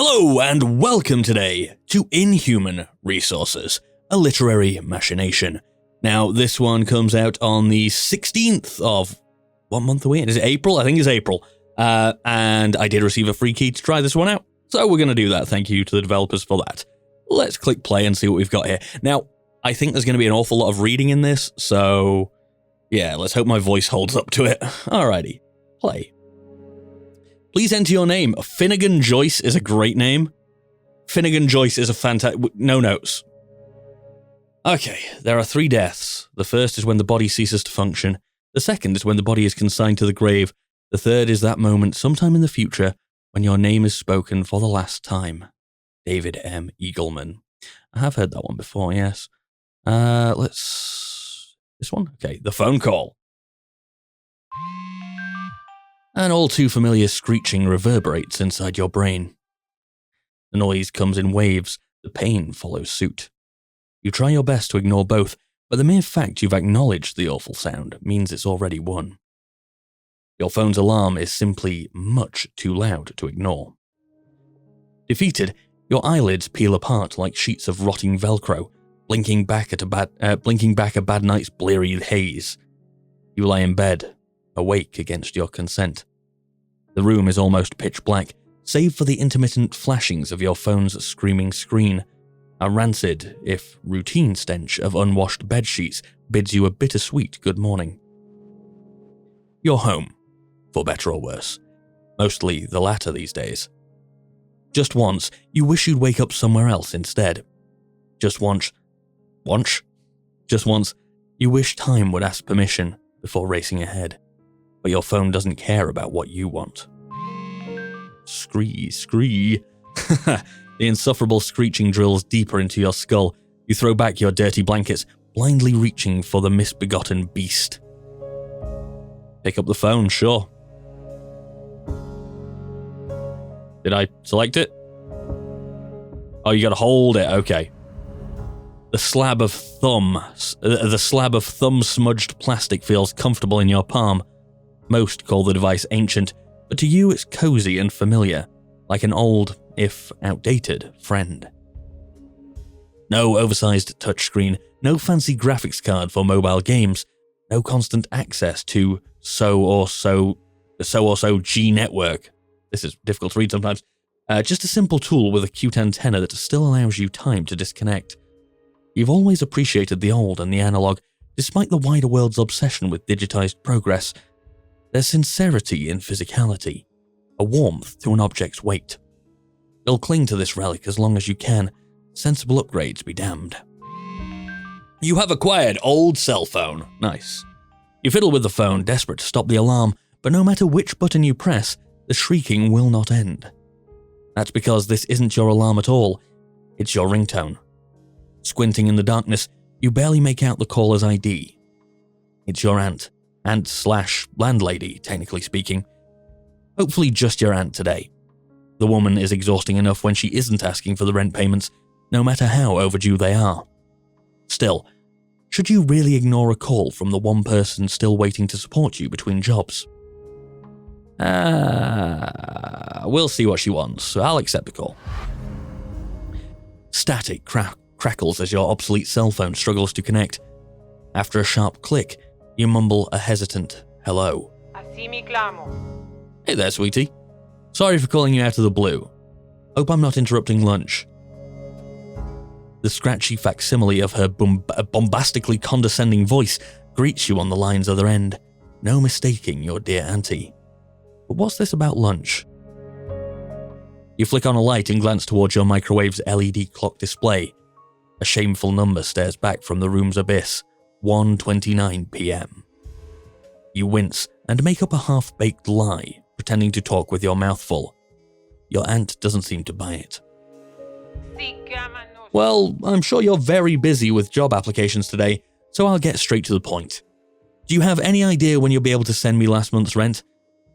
Hello and welcome today to Inhuman Resources, a literary machination. Now, this one comes out on the 16th of... what month are we in? Is it April? I think it's April. And I did receive a free key to try this one out, so we're going to do that. Thank you to the developers for that. Let's click play and see what we've got here. Now, I think there's going to be an awful lot of reading in this, so yeah, let's hope my voice holds up to it. Alrighty, play. Please enter your name. Finnegan Joyce is a great name. Finnegan Joyce is a fantastic... no notes. Okay, there are 3 deaths. The first is when the body ceases to function. The second is when the body is consigned to the grave. The third is that moment sometime in the future when your name is spoken for the last time. David M. Eagleman. I have heard that one before, yes. Let's... this one? Okay, the phone call. An all too familiar screeching reverberates inside your brain. The noise comes in waves, the pain follows suit. You try your best to ignore both, but the mere fact you've acknowledged the awful sound means it's already won. Your phone's alarm is simply much too loud to ignore. Defeated, your eyelids peel apart like sheets of rotting Velcro, blinking back a bad night's bleary haze. You lie in bed, awake against your consent. The room is almost pitch black, save for the intermittent flashings of your phone's screaming screen. A rancid, if routine stench of unwashed bedsheets bids you a bittersweet good morning. You're home, for better or worse. Mostly the latter these days. Just once, you wish you'd wake up somewhere else instead. Just once, you wish time would ask permission before racing ahead. But your phone doesn't care about what you want. Scree. The insufferable screeching drills deeper into your skull. You throw back your dirty blankets, blindly reaching for the misbegotten beast. Pick up the phone, sure. Did I select it? Oh, you gotta hold it, okay. The slab of thumb-smudged plastic feels comfortable in your palm. Most call the device ancient, but to you it's cozy and familiar, like an old, if outdated, friend. No oversized touchscreen, no fancy graphics card for mobile games, no constant access to so-or-so G network. This is difficult to read sometimes. Just a simple tool with a cute antenna that still allows you time to disconnect. You've always appreciated the old and the analog, despite the wider world's obsession with digitized progress. There's sincerity in physicality, a warmth to an object's weight. You'll cling to this relic as long as you can, sensible upgrades be damned. You have acquired old cell phone. Nice. You fiddle with the phone, desperate to stop the alarm, but no matter which button you press, the shrieking will not end. That's because this isn't your alarm at all, it's your ringtone. Squinting in the darkness, you barely make out the caller's ID. It's your aunt/landlady, technically speaking. Hopefully just your aunt today. The woman is exhausting enough when she isn't asking for the rent payments, no matter how overdue they are. Still, should you really ignore a call from the one person still waiting to support you between jobs? We'll see what she wants, so I'll accept the call. Static crackles as your obsolete cell phone struggles to connect. After a sharp click, you mumble a hesitant hello. Así mi clamo. Hey there, sweetie. Sorry for calling you out of the blue. Hope I'm not interrupting lunch. The scratchy facsimile of her bombastically condescending voice greets you on the line's other end. No mistaking your dear auntie. But what's this about lunch? You flick on a light and glance towards your microwave's LED clock display. A shameful number stares back from the room's abyss. 1:29 p.m. You wince and make up a half-baked lie, pretending to talk with your mouth full. Your aunt doesn't seem to buy it. Well, I'm sure you're very busy with job applications today, so I'll get straight to the point. Do you have any idea when you'll be able to send me last month's rent?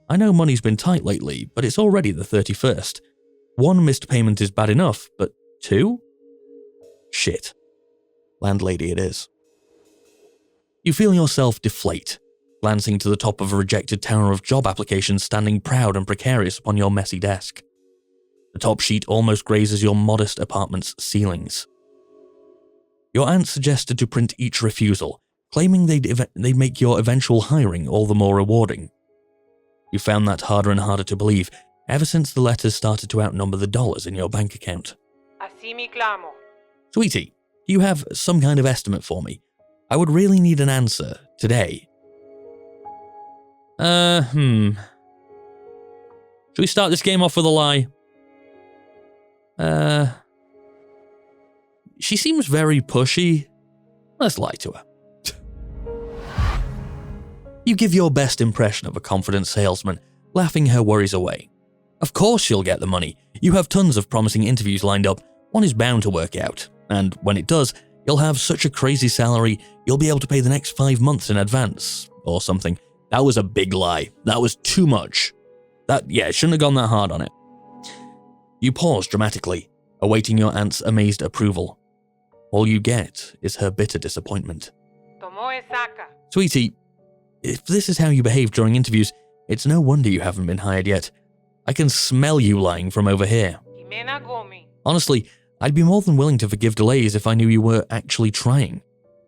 I know money's been tight lately, but it's already the 31st. 1 missed payment is bad enough, but 2? Shit. Landlady it is. You feel yourself deflate, glancing to the top of a rejected tower of job applications standing proud and precarious upon your messy desk. The top sheet almost grazes your modest apartment's ceilings. Your aunt suggested to print each refusal, claiming they'd make your eventual hiring all the more rewarding. You found that harder and harder to believe ever since the letters started to outnumber the dollars in your bank account. Así mi clamo. Sweetie, do you have some kind of estimate for me? I would really need an answer today. Should we start this game off with a lie? She seems very pushy. Let's lie to her. You give your best impression of a confident salesman, laughing her worries away. Of course you'll get the money. You have tons of promising interviews lined up. One is bound to work out. And when it does, you'll have such a crazy salary, you'll be able to pay the next 5 months in advance. Or something. That was a big lie. That was too much. It shouldn't have gone that hard on it. You pause dramatically, awaiting your aunt's amazed approval. All you get is her bitter disappointment. Tomó saca. Sweetie, if this is how you behave during interviews, it's no wonder you haven't been hired yet. I can smell you lying from over here. Jimena Gomi. Honestly, I'd be more than willing to forgive delays if I knew you were actually trying.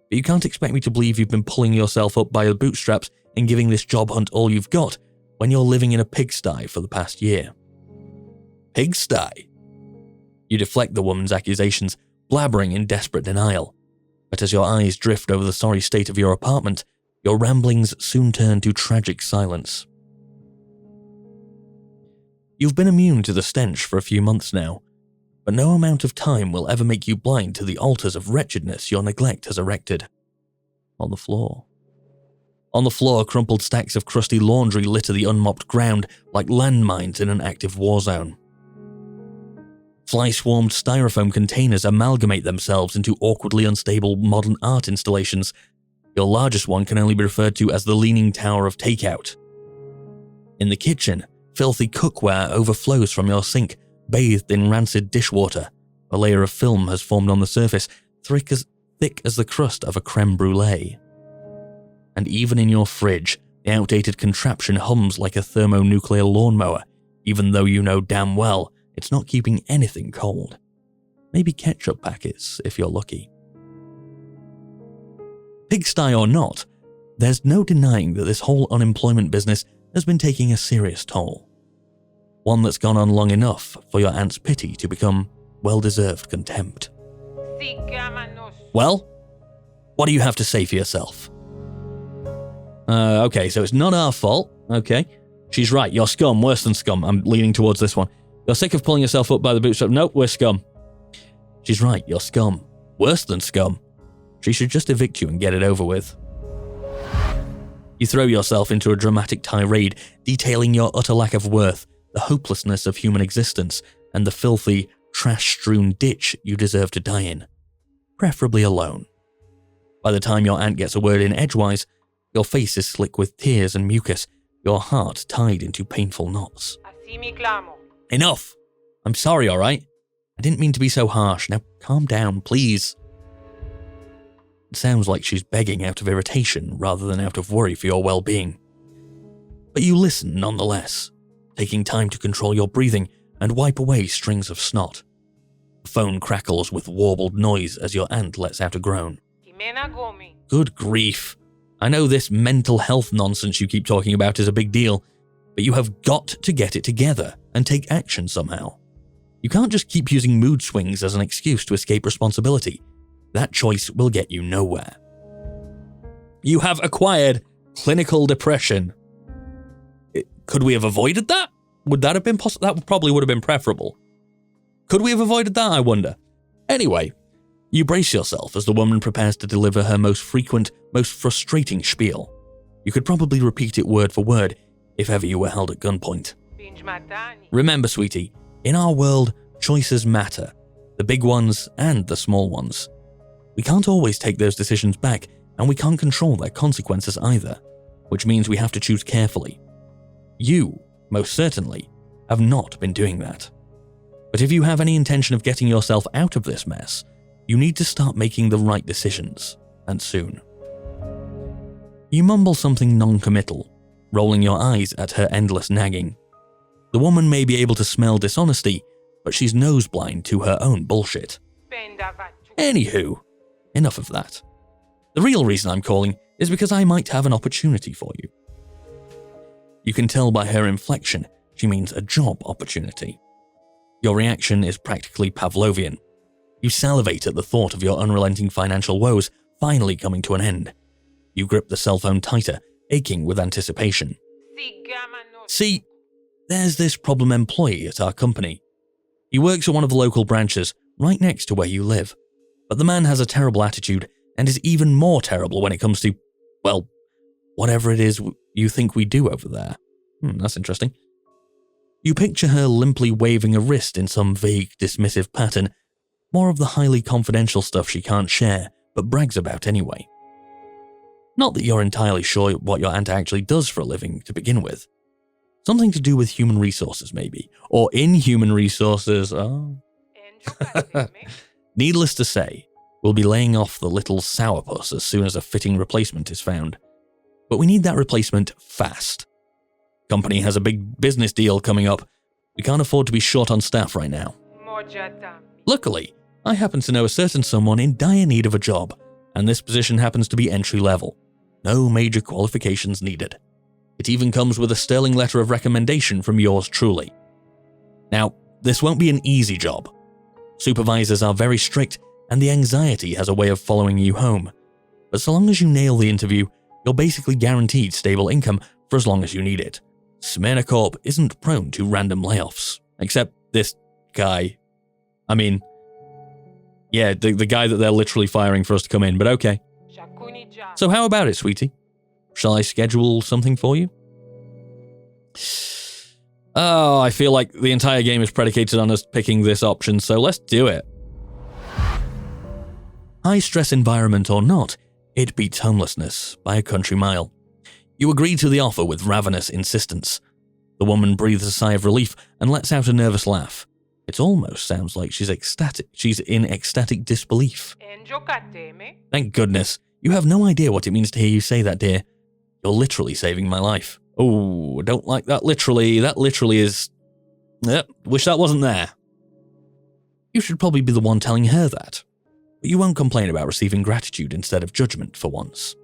But you can't expect me to believe you've been pulling yourself up by the bootstraps and giving this job hunt all you've got when you're living in a pigsty for the past year. Pigsty? You deflect the woman's accusations, blabbering in desperate denial. But as your eyes drift over the sorry state of your apartment, your ramblings soon turn to tragic silence. You've been immune to the stench for a few months now, but no amount of time will ever make you blind to the altars of wretchedness your neglect has erected. On the floor, crumpled stacks of crusty laundry litter the unmopped ground like landmines in an active war zone. Fly-swarmed styrofoam containers amalgamate themselves into awkwardly unstable modern art installations. Your largest one can only be referred to as the Leaning Tower of Takeout. In the kitchen, filthy cookware overflows from your sink, bathed in rancid dishwater. A layer of film has formed on the surface, thick as the crust of a creme brulee. And even in your fridge, the outdated contraption hums like a thermonuclear lawnmower, even though you know damn well it's not keeping anything cold. Maybe ketchup packets, if you're lucky. Pigsty or not, there's no denying that this whole unemployment business has been taking a serious toll. One that's gone on long enough for your aunt's pity to become well-deserved contempt. Well, what do you have to say for yourself? Okay, so it's not our fault. Okay. She's right, you're scum, worse than scum. I'm leaning towards this one. You're sick of pulling yourself up by the bootstrap. Nope, we're scum. She's right, you're scum. Worse than scum. She should just evict you and get it over with. You throw yourself into a dramatic tirade, detailing your utter lack of worth, the hopelessness of human existence, and the filthy, trash-strewn ditch you deserve to die in. Preferably alone. By the time your aunt gets a word in edgewise, your face is slick with tears and mucus, your heart tied into painful knots. Así mi clamo. Enough! I'm sorry, alright? I didn't mean to be so harsh. Now calm down, please. It sounds like she's begging out of irritation rather than out of worry for your well-being. But you listen nonetheless, taking time to control your breathing and wipe away strings of snot. The phone crackles with warbled noise as your aunt lets out a groan. Jimena Gomi. Good grief. I know this mental health nonsense you keep talking about is a big deal, but you have got to get it together and take action somehow. You can't just keep using mood swings as an excuse to escape responsibility. That choice will get you nowhere. You have acquired clinical depression. Could we have avoided that? Would that have been possible? That probably would have been preferable. Could we have avoided that, I wonder? Anyway, you brace yourself as the woman prepares to deliver her most frequent, most frustrating spiel. You could probably repeat it word for word if ever you were held at gunpoint. Remember, sweetie, in our world, choices matter. The big ones and the small ones. We can't always take those decisions back, and we can't control their consequences either, which means we have to choose carefully. You, most certainly, have not been doing that. But if you have any intention of getting yourself out of this mess, you need to start making the right decisions, and soon. You mumble something non-committal, rolling your eyes at her endless nagging. The woman may be able to smell dishonesty, but she's noseblind to her own bullshit. Anywho, enough of that. The real reason I'm calling is because I might have an opportunity for you. You can tell by her inflection she means a job opportunity. Your reaction is practically Pavlovian. You salivate at the thought of your unrelenting financial woes finally coming to an end. You grip the cell phone tighter, aching with anticipation. See, there's this problem employee at our company. He works at one of the local branches, right next to where you live. But the man has a terrible attitude and is even more terrible when it comes to, well, whatever it is you think we do over there. That's interesting. You picture her limply waving a wrist in some vague, dismissive pattern, more of the highly confidential stuff she can't share, but brags about anyway. Not that you're entirely sure what your aunt actually does for a living to begin with. Something to do with human resources, maybe, or Inhuman Resources. Oh. Needless to say, we'll be laying off the little sourpuss as soon as a fitting replacement is found. But we need that replacement fast. Company has a big business deal coming up. We can't afford to be short on staff right now. Luckily, I happen to know a certain someone in dire need of a job, and this position happens to be entry level. No major qualifications needed. It even comes with a sterling letter of recommendation from yours truly. Now, this won't be an easy job. Supervisors are very strict, and the anxiety has a way of following you home. But so long as you nail the interview, you're basically guaranteed stable income for as long as you need it. SMYRNACORP isn't prone to random layoffs, except this guy. I mean, yeah, the guy that they're literally firing for us to come in, but okay. So how about it, sweetie? Shall I schedule something for you? Oh, I feel like the entire game is predicated on us picking this option, so let's do it. High-stress environment or not, it beats homelessness by a country mile. You agree to the offer with ravenous insistence. The woman breathes a sigh of relief and lets out a nervous laugh. It almost sounds like she's ecstatic. She's in ecstatic disbelief. Thank goodness. You have no idea what it means to hear you say that, dear. You're literally saving my life. Oh, I don't like that literally. That literally is... Yep, wish that wasn't there. You should probably be the one telling her that. But you won't complain about receiving gratitude instead of judgment for once.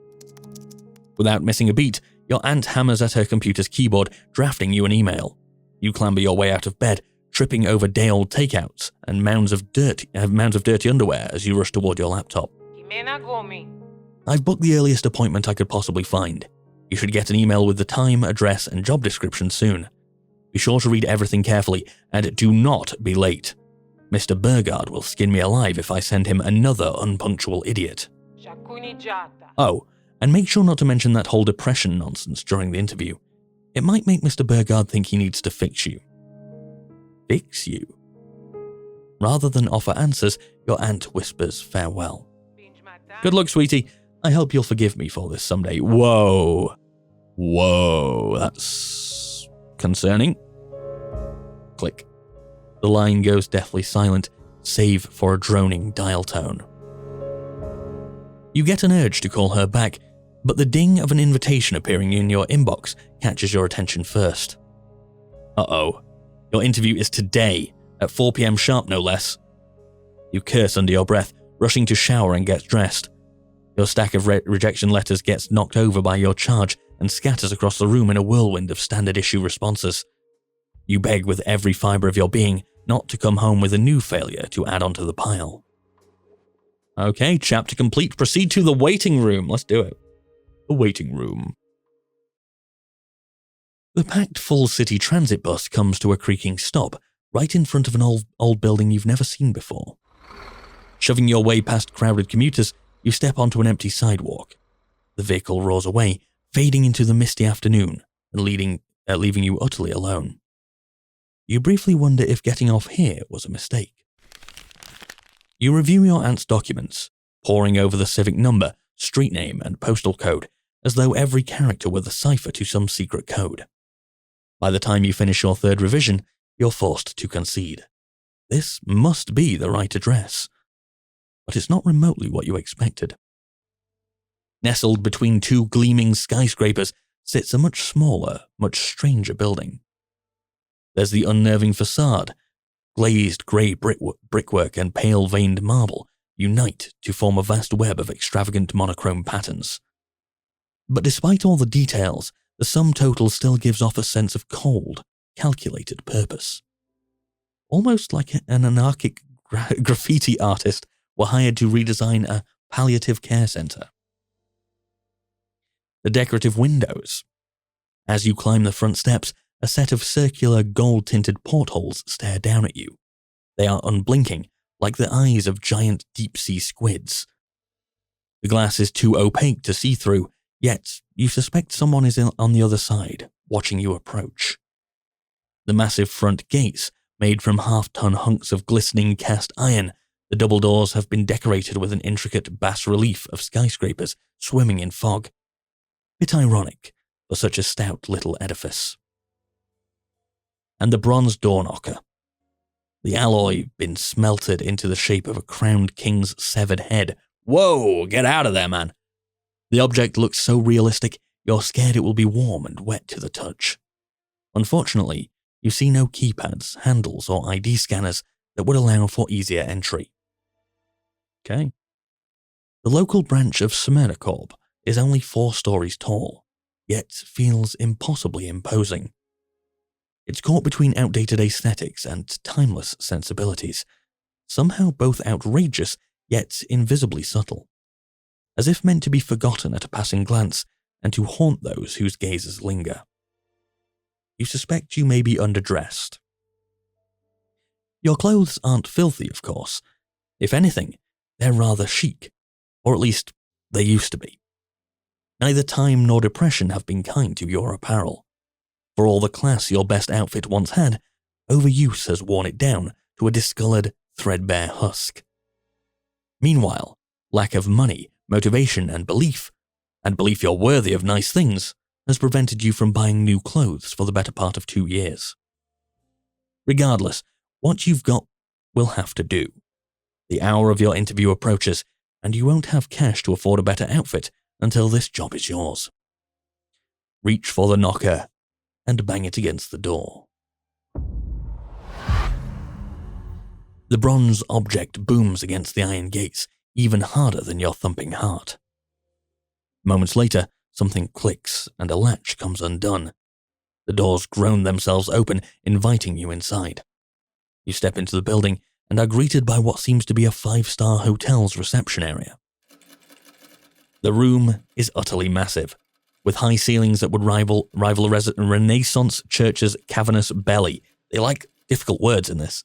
Without missing a beat, your aunt hammers at her computer's keyboard, drafting you an email. You clamber your way out of bed, tripping over day-old takeouts and mounds of dirty underwear as you rush toward your laptop. I've booked the earliest appointment I could possibly find. You should get an email with the time, address, and job description soon. Be sure to read everything carefully, and do not be late. Mr. Burgard will skin me alive if I send him another unpunctual idiot. Oh, and make sure not to mention that whole depression nonsense during the interview. It might make Mr. Burgard think he needs to fix you. Fix you? Rather than offer answers, your aunt whispers farewell. Good luck, sweetie. I hope you'll forgive me for this someday. Whoa. Whoa, that's concerning. Click. The line goes deathly silent, save for a droning dial tone. You get an urge to call her back, but the ding of an invitation appearing in your inbox catches your attention first. Uh-oh. Your interview is today, at 4 p.m. sharp no less. You curse under your breath, rushing to shower and get dressed. Your stack of rejection letters gets knocked over by your charge and scatters across the room in a whirlwind of standard issue responses. You beg with every fibre of your being not to come home with a new failure to add onto the pile. Okay, chapter complete. Proceed to the waiting room. Let's do it. The waiting room. The packed full city transit bus comes to a creaking stop right in front of an old building you've never seen before. Shoving your way past crowded commuters, you step onto an empty sidewalk. The vehicle roars away, fading into the misty afternoon and leaving you utterly alone. You briefly wonder if getting off here was a mistake. You review your aunt's documents, poring over the civic number, street name, and postal code, as though every character were the cipher to some secret code. By the time you finish your third revision, you're forced to concede. This must be the right address. But it's not remotely what you expected. Nestled between two gleaming skyscrapers sits a much smaller, much stranger building. There's the unnerving facade, Glazed grey brickwork and pale-veined marble unite to form a vast web of extravagant monochrome patterns. But despite all the details, the sum total still gives off a sense of cold, calculated purpose. Almost like an anarchic graffiti artist were hired to redesign a palliative care centre. The decorative windows. As you climb the front steps, a set of circular gold-tinted portholes stare down at you. They are unblinking, like the eyes of giant deep-sea squids. The glass is too opaque to see through, yet you suspect someone is on the other side, watching you approach. The massive front gates, made from half-ton hunks of glistening cast iron, the double doors have been decorated with an intricate bas-relief of skyscrapers swimming in fog. Bit ironic for such a stout little edifice. And the bronze door knocker. The alloy been smelted into the shape of a crowned king's severed head. Whoa, get out of there, man. The object looks so realistic, you're scared it will be warm and wet to the touch. Unfortunately, you see no keypads, handles, or ID scanners that would allow for easier entry. Okay. The local branch of SMYRNACORP is only 4 stories tall, yet feels impossibly imposing. It's caught between outdated aesthetics and timeless sensibilities, somehow both outrageous yet invisibly subtle, as if meant to be forgotten at a passing glance and to haunt those whose gazes linger. You suspect you may be underdressed. Your clothes aren't filthy, of course. If anything, they're rather chic, or at least they used to be. Neither time nor depression have been kind to your apparel. For all the class your best outfit once had, overuse has worn it down to a discolored, threadbare husk. Meanwhile, lack of money, motivation, and belief you're worthy of nice things, has prevented you from buying new clothes for the better part of 2 years. Regardless, what you've got will have to do. The hour of your interview approaches, and you won't have cash to afford a better outfit until this job is yours. Reach for the knocker and bang it against the door. The bronze object booms against the iron gates, even harder than your thumping heart. Moments later, something clicks and a latch comes undone. The doors groan themselves open, inviting you inside. You step into the building and are greeted by what seems to be a 5-star hotel's reception area. The room is utterly massive, with high ceilings that would rival a Renaissance church's cavernous belly. They like difficult words in this.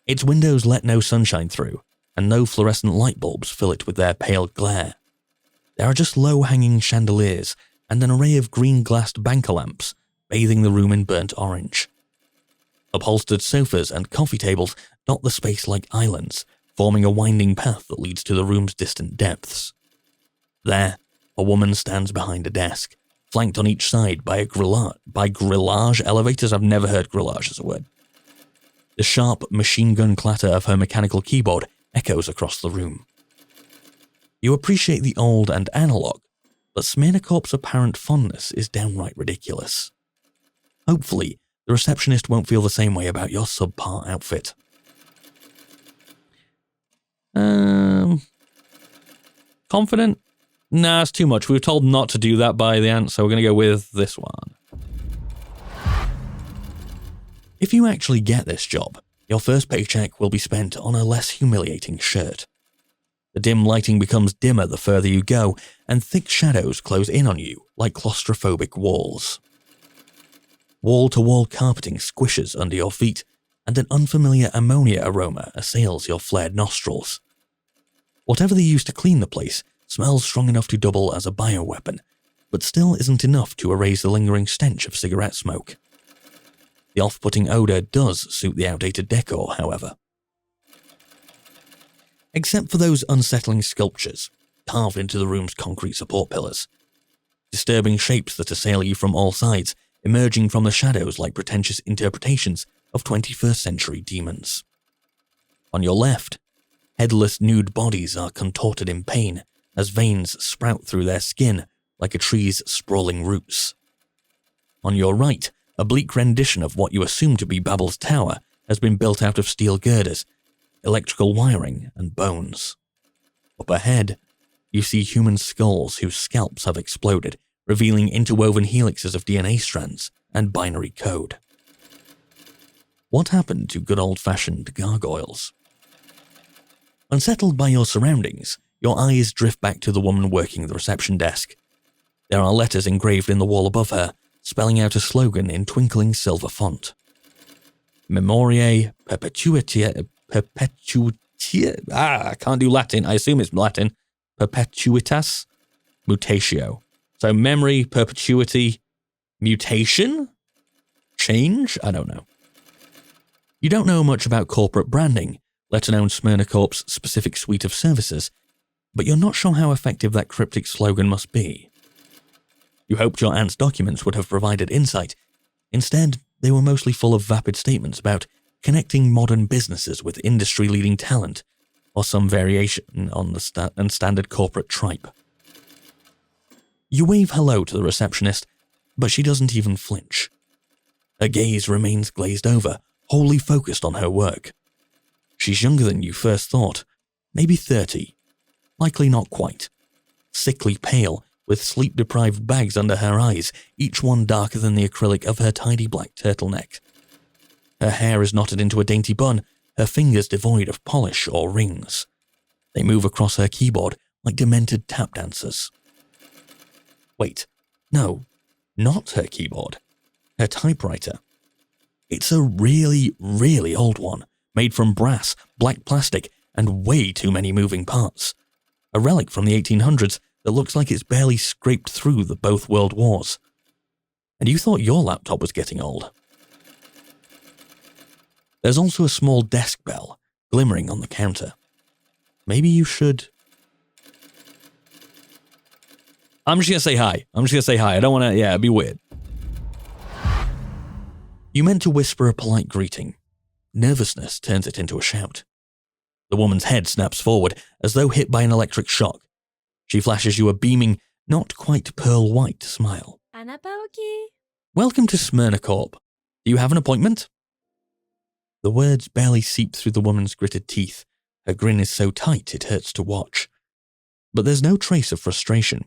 Its windows let no sunshine through, and no fluorescent light bulbs fill it with their pale glare. There are just low-hanging chandeliers and an array of green-glassed banker lamps bathing the room in burnt orange. Upholstered sofas and coffee tables dot the space like islands, forming a winding path that leads to the room's distant depths. There, a woman stands behind a desk, flanked on each side by grillage elevators. I've never heard grillage as a word. The sharp machine gun clatter of her mechanical keyboard echoes across the room. You appreciate the old and analog, but SMYRNACORP's apparent fondness is downright ridiculous. Hopefully, the receptionist won't feel the same way about your subpar outfit. Confident? Nah, it's too much. We were told not to do that by the ant, so we're going to go with this one. If you actually get this job, your first paycheck will be spent on a less humiliating shirt. The dim lighting becomes dimmer the further you go, and thick shadows close in on you like claustrophobic walls. Wall-to-wall carpeting squishes under your feet, and an unfamiliar ammonia aroma assails your flared nostrils. Whatever they use to clean the place smells strong enough to double as a bioweapon, but still isn't enough to erase the lingering stench of cigarette smoke. The off-putting odour does suit the outdated decor, however. Except for those unsettling sculptures carved into the room's concrete support pillars. Disturbing shapes that assail you from all sides, emerging from the shadows like pretentious interpretations of 21st century demons. On your left, headless nude bodies are contorted in pain as veins sprout through their skin like a tree's sprawling roots. On your right, a bleak rendition of what you assume to be Babel's Tower has been built out of steel girders, electrical wiring, and bones. Up ahead, you see human skulls whose scalps have exploded, revealing interwoven helixes of DNA strands and binary code. What happened to good old-fashioned gargoyles? Unsettled by your surroundings, your eyes drift back to the woman working the reception desk. There are letters engraved in the wall above her, spelling out a slogan in twinkling silver font. Memoriae perpetuatia, I can't do Latin, I assume it's Latin. Perpetuitas mutatio. So memory, perpetuity, mutation? Change? I don't know. You don't know much about corporate branding, let alone SMYRNACORP's specific suite of services, but you're not sure how effective that cryptic slogan must be. You hoped your aunt's documents would have provided insight. Instead, they were mostly full of vapid statements about connecting modern businesses with industry-leading talent, or some variation on the standard corporate tripe. You wave hello to the receptionist, but she doesn't even flinch. Her gaze remains glazed over, wholly focused on her work. She's younger than you first thought, maybe 30, likely not quite. Sickly pale, with sleep-deprived bags under her eyes, each one darker than the acrylic of her tidy black turtleneck. Her hair is knotted into a dainty bun, her fingers devoid of polish or rings. They move across her keyboard like demented tap dancers. Wait, no, not her keyboard. Her typewriter. It's a really, really old one, made from brass, black plastic, and way too many moving parts. A relic from the 1800s that looks like it's barely scraped through both world wars. And you thought your laptop was getting old. There's also a small desk bell, glimmering on the counter. Maybe you should... I'm just gonna say hi. I don't wanna, it'd be weird. You meant to whisper a polite greeting. Nervousness turns it into a shout. The woman's head snaps forward, as though hit by an electric shock. She flashes you a beaming, not quite pearl white smile. Welcome to SMYRNACORP. Do you have an appointment? The words barely seep through the woman's gritted teeth. Her grin is so tight it hurts to watch. But there's no trace of frustration.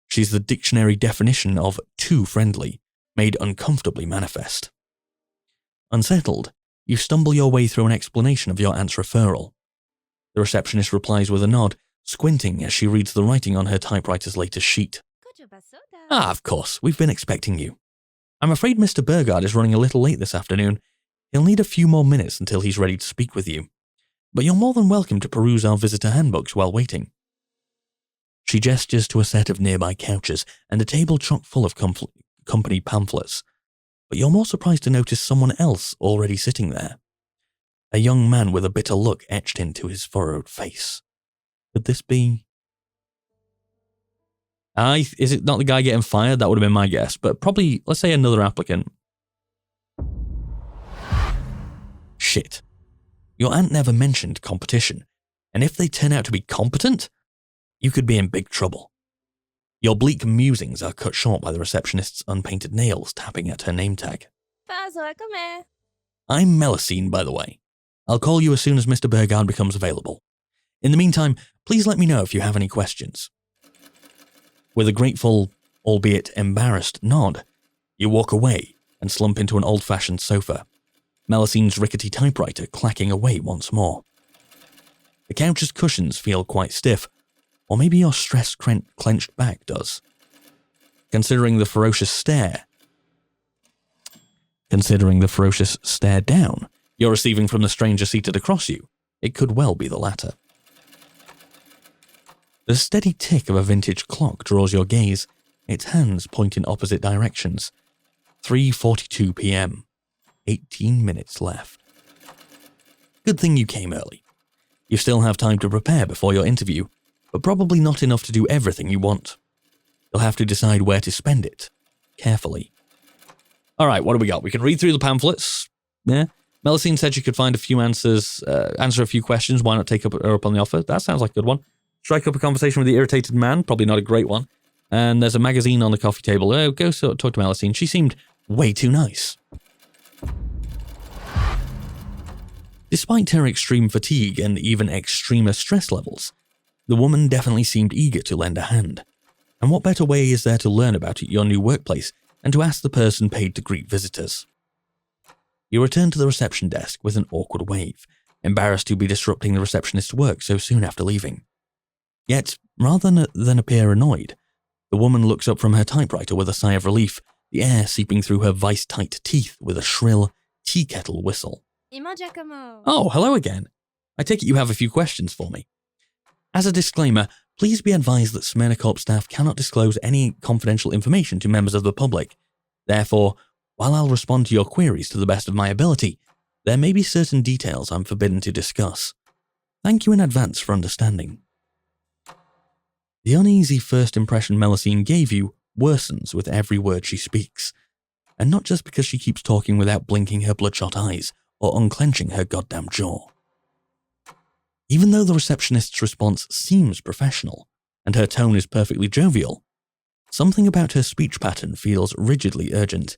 She's the dictionary definition of too friendly, made uncomfortably manifest. Unsettled, you stumble your way through an explanation of your aunt's referral. The receptionist replies with a nod, squinting as she reads the writing on her typewriter's latest sheet. Of course, we've been expecting you. I'm afraid Mr. Burgard is running a little late this afternoon. He'll need a few more minutes until he's ready to speak with you. But you're more than welcome to peruse our visitor handbooks while waiting. She gestures to a set of nearby couches and a table chock full of company pamphlets. But you're more surprised to notice someone else already sitting there. A young man with a bitter look etched into his furrowed face. Could this be... Is it not the guy getting fired? That would have been my guess, but probably, let's say, another applicant. Shit. Your aunt never mentioned competition, and if they turn out to be competent, you could be in big trouble. Your bleak musings are cut short by the receptionist's unpainted nails tapping at her name tag. I'm Melusine, by the way. I'll call you as soon as Mr. Burgard becomes available. In the meantime, please let me know if you have any questions. With a grateful, albeit embarrassed, nod, you walk away and slump into an old-fashioned sofa, Melusine's rickety typewriter clacking away once more. The couch's cushions feel quite stiff, or maybe your stressed, clenched back does. Considering the ferocious stare down you're receiving from the stranger seated across you, it could well be the latter. The steady tick of a vintage clock draws your gaze, its hands point in opposite directions. 3:42 p.m. 18 minutes left. Good thing you came early. You still have time to prepare before your interview, but probably not enough to do everything you want. You'll have to decide where to spend it, carefully. Alright, what do we got? We can read through the pamphlets. Yeah. Melusine said she could find a few answers, answer a few questions. Why not take her up on the offer? That sounds like a good one. Strike up a conversation with the irritated man. Probably not a great one. And there's a magazine on the coffee table. Go talk to Melusine. She seemed way too nice. Despite her extreme fatigue and even extremer stress levels, the woman definitely seemed eager to lend a hand. And what better way is there to learn about your new workplace and to ask the person paid to greet visitors? You return to the reception desk with an awkward wave, embarrassed to be disrupting the receptionist's work so soon after leaving. Yet, rather than appear annoyed, the woman looks up from her typewriter with a sigh of relief, the air seeping through her vice-tight teeth with a shrill tea kettle whistle. Oh, hello again. I take it you have a few questions for me. As a disclaimer, please be advised that SMYRNACORP staff cannot disclose any confidential information to members of the public. Therefore, while I'll respond to your queries to the best of my ability, there may be certain details I'm forbidden to discuss. Thank you in advance for understanding. The uneasy first impression Melusine gave you worsens with every word she speaks, and not just because she keeps talking without blinking her bloodshot eyes or unclenching her goddamn jaw. Even though the receptionist's response seems professional, and her tone is perfectly jovial, something about her speech pattern feels rigidly urgent,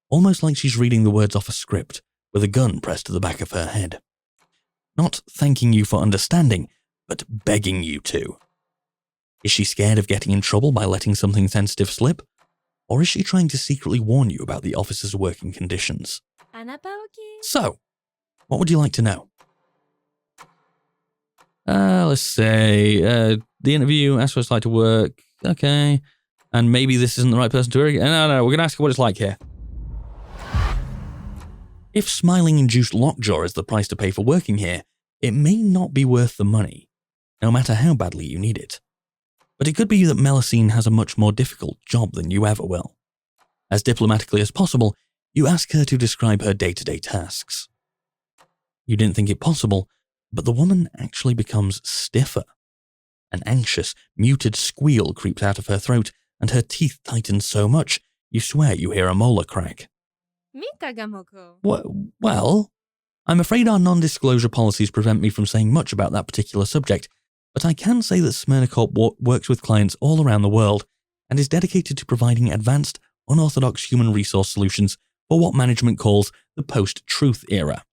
almost like she's reading the words off a script with a gun pressed to the back of her head. Not thanking you for understanding, but begging you to. Is she scared of getting in trouble by letting something sensitive slip? Or is she trying to secretly warn you about the office's working conditions? So, what would you like to know? Let's say, the interview, ask what it's like to work, okay, and maybe this isn't the right person to work. No, we're going to ask her what it's like here. If smiling-induced lockjaw is the price to pay for working here, it may not be worth the money, no matter how badly you need it. But it could be that Melusine has a much more difficult job than you ever will. As diplomatically as possible, you ask her to describe her day-to-day tasks. You didn't think it possible, but the woman actually becomes stiffer. An anxious, muted squeal creeps out of her throat, and her teeth tighten so much, you swear you hear a molar crack. Well, I'm afraid our non-disclosure policies prevent me from saying much about that particular subject, but I can say that SMYRNACORP works with clients all around the world and is dedicated to providing advanced, unorthodox human resource solutions for what management calls the post-truth era.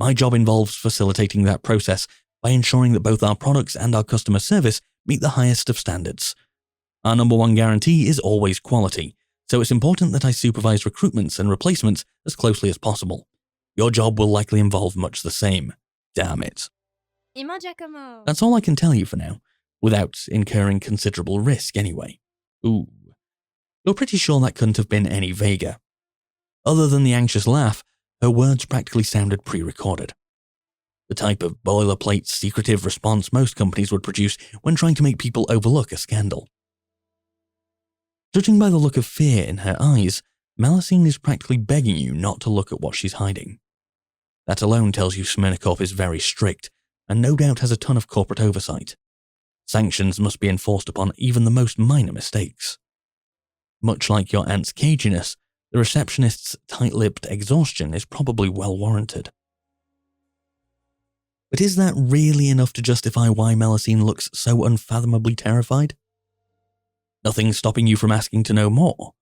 My job involves facilitating that process by ensuring that both our products and our customer service meet the highest of standards. Our number one guarantee is always quality, so it's important that I supervise recruitments and replacements as closely as possible. Your job will likely involve much the same. Damn it. That's all I can tell you for now, without incurring considerable risk anyway. Ooh. You're pretty sure that couldn't have been any vaguer. Other than the anxious laugh, her words practically sounded pre-recorded. The type of boilerplate, secretive response most companies would produce when trying to make people overlook a scandal. Judging by the look of fear in her eyes, Melusine is practically begging you not to look at what she's hiding. That alone tells you SMYRNACORP is very strict, and no doubt has a ton of corporate oversight. Sanctions must be enforced upon even the most minor mistakes. Much like your aunt's caginess, the receptionist's tight-lipped exhaustion is probably well warranted. But is that really enough to justify why Melusine looks so unfathomably terrified? Nothing's stopping you from asking to know more,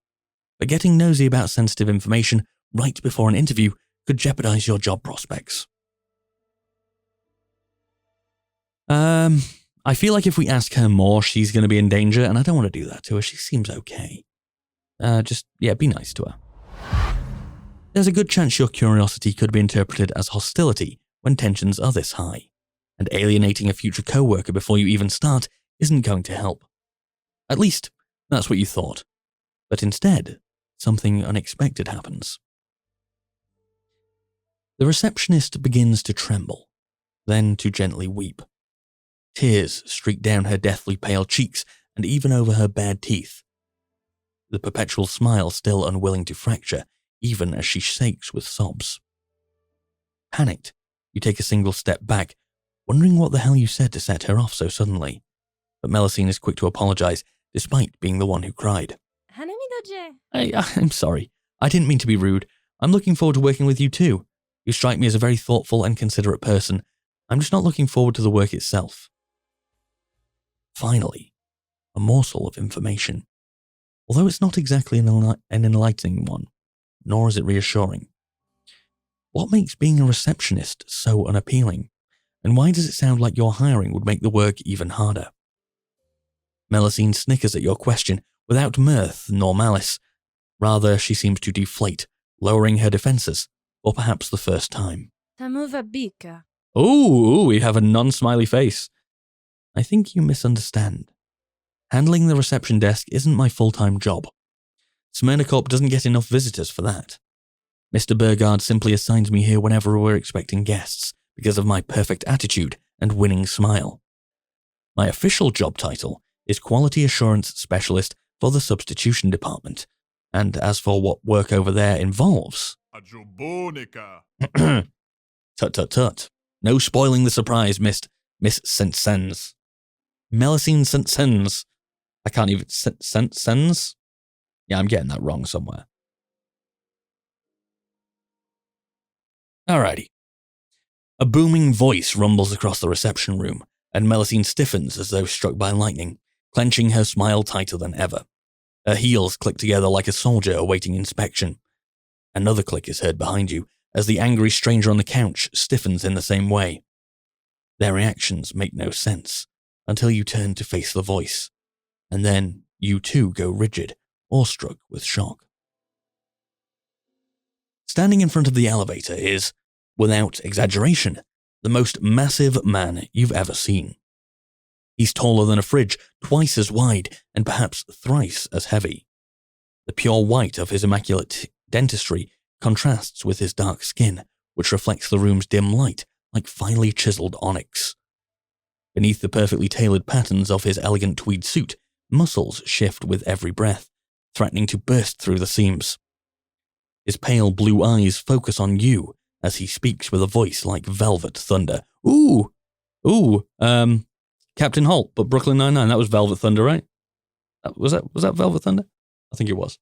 but getting nosy about sensitive information right before an interview could jeopardize your job prospects. I feel like if we ask her more, she's going to be in danger, and I don't want to do that to her. She seems okay. Be nice to her. There's a good chance your curiosity could be interpreted as hostility when tensions are this high, and alienating a future co-worker before you even start isn't going to help. At least, that's what you thought. But instead, something unexpected happens. The receptionist begins to tremble, then to gently weep. Tears streak down her deathly pale cheeks and even over her bared teeth. The perpetual smile still unwilling to fracture, even as she shakes with sobs. Panicked, you take a single step back, wondering what the hell you said to set her off so suddenly. But Melusine is quick to apologize, despite being the one who cried. I'm sorry. I didn't mean to be rude. I'm looking forward to working with you too. You strike me as a very thoughtful and considerate person. I'm just not looking forward to the work itself. Finally, a morsel of information. Although it's not exactly an enlightening one, nor is it reassuring. What makes being a receptionist so unappealing? And why does it sound like your hiring would make the work even harder? Melusine snickers at your question without mirth nor malice. Rather, she seems to deflate, lowering her defenses, or perhaps the first time. Tamuva bika. Ooh, we have a non-smiley face. I think you misunderstand. Handling the reception desk isn't my full-time job. SMYRNACORP doesn't get enough visitors for that. Mr. Burgard simply assigns me here whenever we're expecting guests because of my perfect attitude and winning smile. My official job title is Quality Assurance Specialist for the Substitution Department, and as for what work over there involves... Tut. No spoiling the surprise, Miss Sensens. Melusine Sensens. I can't even... Sensens? Yeah, I'm getting that wrong somewhere. Alrighty. A booming voice rumbles across the reception room, and Melusine stiffens as though struck by lightning, clenching her smile tighter than ever. Her heels click together like a soldier awaiting inspection. Another click is heard behind you, as the angry stranger on the couch stiffens in the same way. Their reactions make no sense, until you turn to face the voice, and then you too go rigid, awestruck with shock. Standing in front of the elevator is, without exaggeration, the most massive man you've ever seen. He's taller than a fridge, twice as wide, and perhaps thrice as heavy. The pure white of his immaculate dentistry contrasts with his dark skin, which reflects the room's dim light like finely chiseled onyx. Beneath the perfectly tailored patterns of his elegant tweed suit, muscles shift with every breath, threatening to burst through the seams. His pale blue eyes focus on you as he speaks with a voice like velvet thunder. Captain Holt, but Brooklyn Nine-Nine, that was Velvet Thunder, right? Was that Velvet Thunder? I think it was.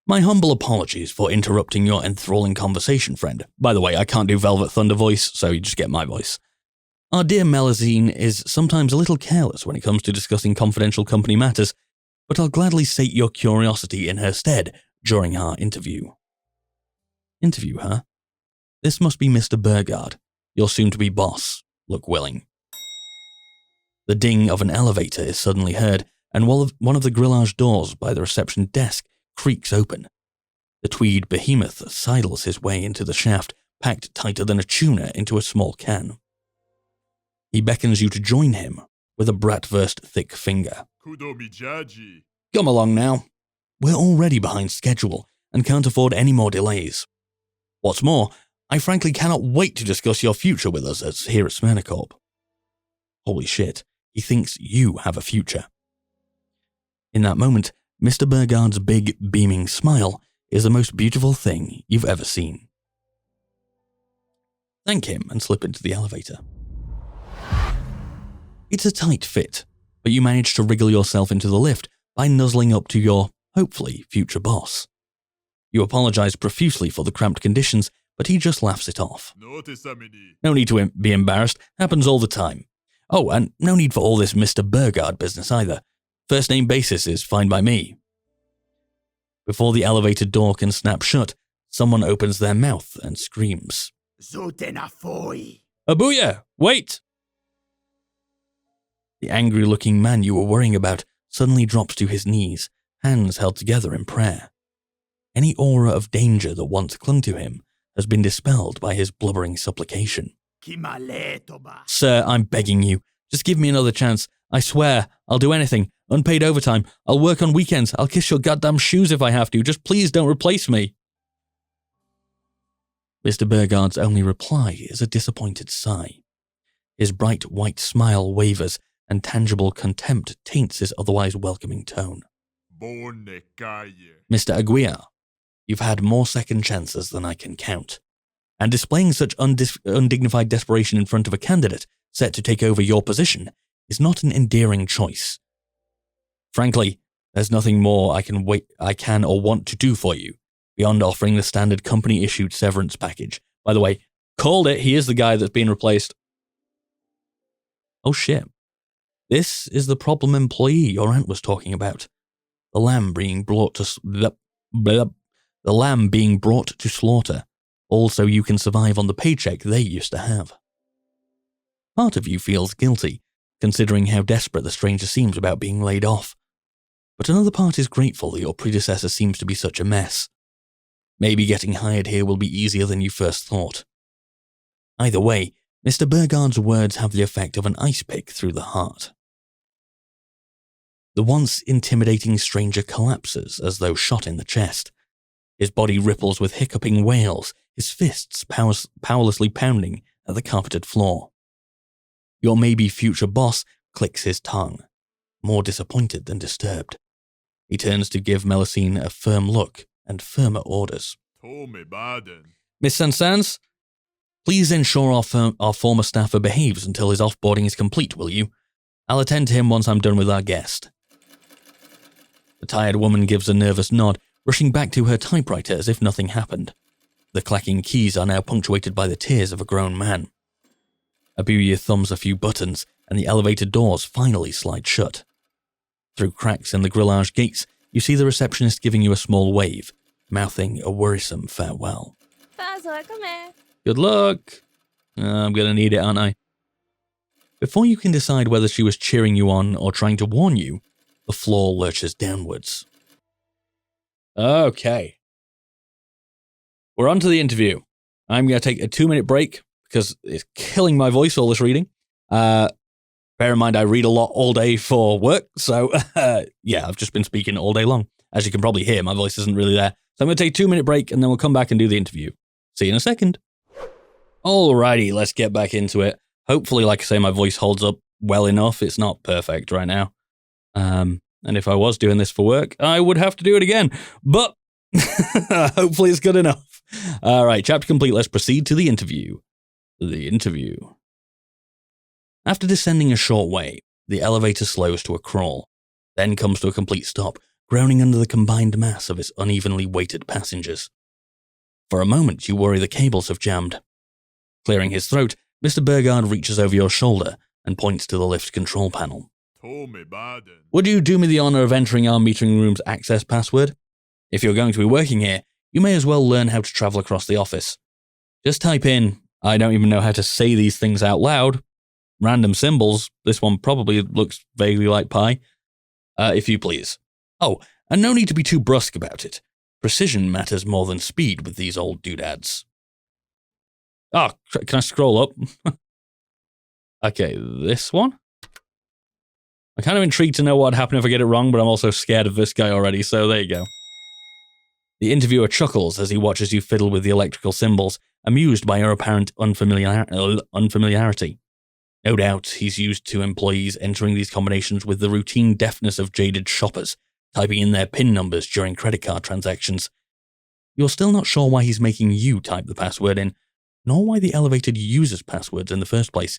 My humble apologies for interrupting your enthralling conversation, friend. By the way, I can't do Velvet Thunder voice, so you just get my voice. Our dear Melusine is sometimes a little careless when it comes to discussing confidential company matters, but I'll gladly sate your curiosity in her stead during our interview. Interview, huh? This must be Mr. Burgard, your soon-to-be boss. Look willing. The ding of an elevator is suddenly heard, and one of the grillage doors by the reception desk creaks open. The tweed behemoth sidles his way into the shaft, packed tighter than a tuna into a small can. He beckons you to join him with a bratwurst thick finger. Come along now. We're already behind schedule and can't afford any more delays. What's more, I frankly cannot wait to discuss your future with us here at SMYRNACORP. Holy shit, he thinks you have a future. In that moment, Mr. Burgard's big, beaming smile is the most beautiful thing you've ever seen. Thank him and slip into the elevator. It's a tight fit, but you manage to wriggle yourself into the lift by nuzzling up to your, hopefully, future boss. You apologize profusely for the cramped conditions, but he just laughs it off. No need to be embarrassed, happens all the time. Oh, and no need for all this Mr. Burgard business either. First name basis is fine by me. Before the elevator door can snap shut, someone opens their mouth and screams. Abuya, wait! The angry-looking man you were worrying about suddenly drops to his knees, hands held together in prayer. Any aura of danger that once clung to him has been dispelled by his blubbering supplication. Sir, I'm begging you. Just give me another chance. I swear, I'll do anything. Unpaid overtime. I'll work on weekends. I'll kiss your goddamn shoes if I have to. Just please don't replace me. Mr. Burgard's only reply is a disappointed sigh. His bright white smile wavers, and tangible contempt taints his otherwise welcoming tone. Mr. Aguirre, you've had more second chances than I can count, and displaying such undignified desperation in front of a candidate set to take over your position is not an endearing choice. Frankly, there's nothing more I can or want to do for you, beyond offering the standard company-issued severance package. By the way, called it, he is the guy that's been replaced. Oh shit. This is the problem employee your aunt was talking about. The lamb being brought to slaughter. all so you can survive on the paycheck they used to have. Part of you feels guilty, considering how desperate the stranger seems about being laid off, but another part is grateful that your predecessor seems to be such a mess. Maybe getting hired here will be easier than you first thought. Either way, Mr. Burgard's words have the effect of an ice pick through the heart. The once intimidating stranger collapses as though shot in the chest. His body ripples with hiccuping wails, his fists powerlessly pounding at the carpeted floor. Your maybe future boss clicks his tongue, more disappointed than disturbed. He turns to give Melusine a firm look and firmer orders. Miss Sansans, please ensure our former staffer behaves until his offboarding is complete, will you? I'll attend to him once I'm done with our guest. The tired woman gives a nervous nod, rushing back to her typewriter as if nothing happened. The clacking keys are now punctuated by the tears of a grown man. Abuya thumbs a few buttons, and the elevator doors finally slide shut. Through cracks in the grillage gates, you see the receptionist giving you a small wave, mouthing a worrisome farewell. Good luck. I'm going to need it, aren't I? Before you can decide whether she was cheering you on or trying to warn you, the floor lurches downwards. Okay. We're on to the interview. I'm going to take a 2-minute break because it's killing my voice, all this reading. Bear in mind, I read a lot all day for work, so yeah, I've just been speaking all day long. As you can probably hear, my voice isn't really there. So I'm going to take a 2-minute break, and then we'll come back and do the interview. See you in a second. Alrighty, let's get back into it. Hopefully, like I say, my voice holds up well enough. It's not perfect right now. And if I was doing this for work, I would have to do it again. But hopefully it's good enough. Alright, chapter complete. Let's proceed to the interview. The interview. After descending a short way, the elevator slows to a crawl, then comes to a complete stop, groaning under the combined mass of its unevenly weighted passengers. For a moment, you worry the cables have jammed. Clearing his throat, Mr. Burgard reaches over your shoulder and points to the lift control panel. Would you do me the honor of entering our meeting room's access password? If you're going to be working here, you may as well learn how to travel across the office. Just type in, I don't even know how to say these things out loud, random symbols. This one probably looks vaguely like pi. If you please. Oh, and no need to be too brusque about it. Precision matters more than speed with these old doodads. Oh, can I scroll up? Okay, this one? I'm kind of intrigued to know what'd happen if I get it wrong, but I'm also scared of this guy already, so there you go. The interviewer chuckles as he watches you fiddle with the electrical symbols, amused by your apparent unfamiliarity. No doubt he's used to employees entering these combinations with the routine deafness of jaded shoppers, typing in their PIN numbers during credit card transactions. You're still not sure why he's making you type the password in, nor why the elevator uses passwords in the first place.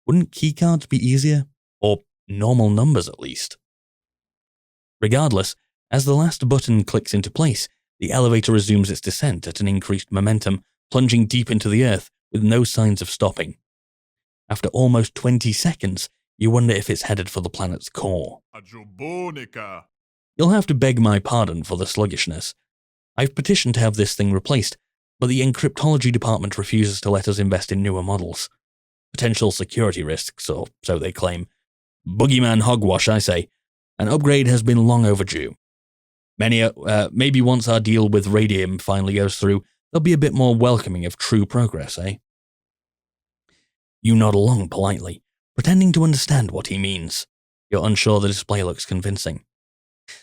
Wouldn't keycards be easier? Or normal numbers at least? Regardless, as the last button clicks into place, the elevator resumes its descent at an increased momentum, plunging deep into the earth with no signs of stopping. After almost 20 seconds, you wonder if it's headed for the planet's core. You'll have to beg my pardon for the sluggishness. I've petitioned to have this thing replaced, but the encryptology department refuses to let us invest in newer models. Potential security risks, or so they claim. Boogeyman hogwash, I say. An upgrade has been long overdue. Maybe once our deal with radium finally goes through, they'll be a bit more welcoming of true progress, eh? You nod along politely, pretending to understand what he means. You're unsure the display looks convincing.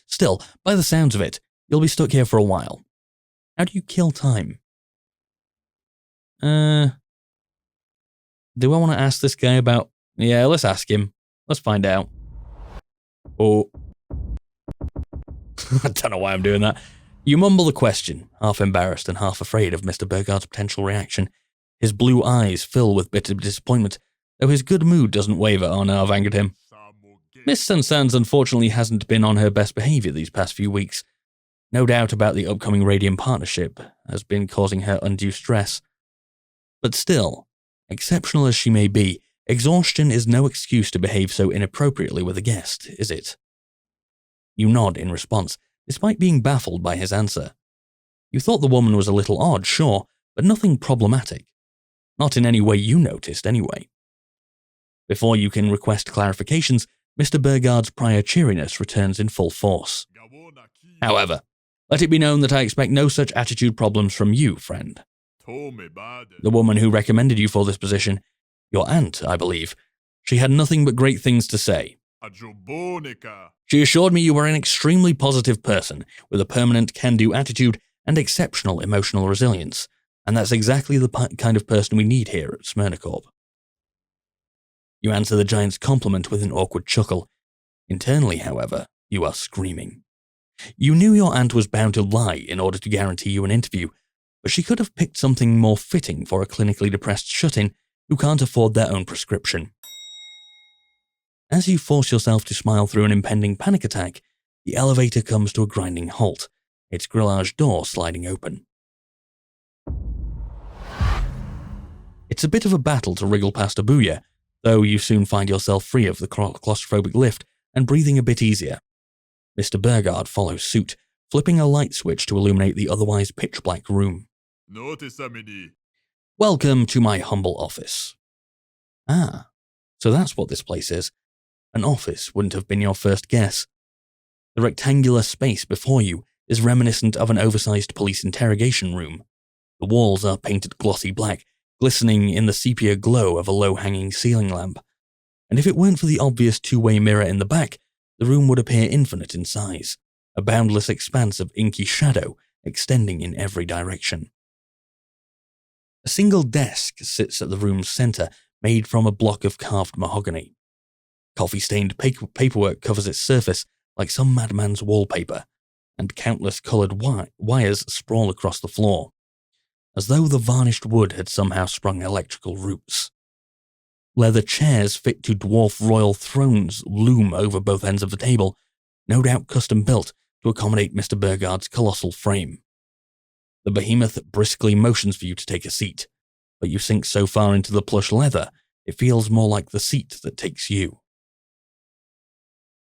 Still, by the sounds of it, you'll be stuck here for a while. How do you kill time? Do I want to ask this guy about... Yeah, let's ask him. Let's find out. Oh. I don't know why I'm doing that. You mumble the question, half embarrassed and half afraid of Mr. Burgard's potential reaction. His blue eyes fill with bitter disappointment, though his good mood doesn't waver. Oh no, I've angered him. Miss Sansans unfortunately hasn't been on her best behavior these past few weeks. No doubt about the upcoming radium partnership has been causing her undue stress. But still, exceptional as she may be, exhaustion is no excuse to behave so inappropriately with a guest, is it? You nod in response, despite being baffled by his answer. You thought the woman was a little odd, sure, but nothing problematic. Not in any way you noticed, anyway. Before you can request clarifications, Mr. Burgard's prior cheeriness returns in full force. However, let it be known that I expect no such attitude problems from you, friend. The woman who recommended you for this position, your aunt, I believe, she had nothing but great things to say. She assured me you were an extremely positive person with a permanent can-do attitude and exceptional emotional resilience, and that's exactly the kind of person we need here at SMYRNACORP. You answer the giant's compliment with an awkward chuckle. Internally, however, you are screaming. You knew your aunt was bound to lie in order to guarantee you an interview, but she could have picked something more fitting for a clinically depressed shut-in who can't afford their own prescription. As you force yourself to smile through an impending panic attack, the elevator comes to a grinding halt, its grillage door sliding open. It's a bit of a battle to wriggle past Abuya, though you soon find yourself free of the claustrophobic lift and breathing a bit easier. Mr. Burgard follows suit, flipping a light switch to illuminate the otherwise pitch-black room. Welcome to my humble office. Ah, so that's what this place is. An office wouldn't have been your first guess. The rectangular space before you is reminiscent of an oversized police interrogation room. The walls are painted glossy black, glistening in the sepia glow of a low-hanging ceiling lamp. And if it weren't for the obvious two-way mirror in the back, the room would appear infinite in size, a boundless expanse of inky shadow extending in every direction. A single desk sits at the room's center, made from a block of carved mahogany. Coffee-stained paperwork covers its surface like some madman's wallpaper, and countless colored wires sprawl across the floor, as though the varnished wood had somehow sprung electrical roots. Leather chairs fit to dwarf royal thrones loom over both ends of the table, no doubt custom-built to accommodate Mr. Burgard's colossal frame. The behemoth briskly motions for you to take a seat, but you sink so far into the plush leather, it feels more like the seat that takes you.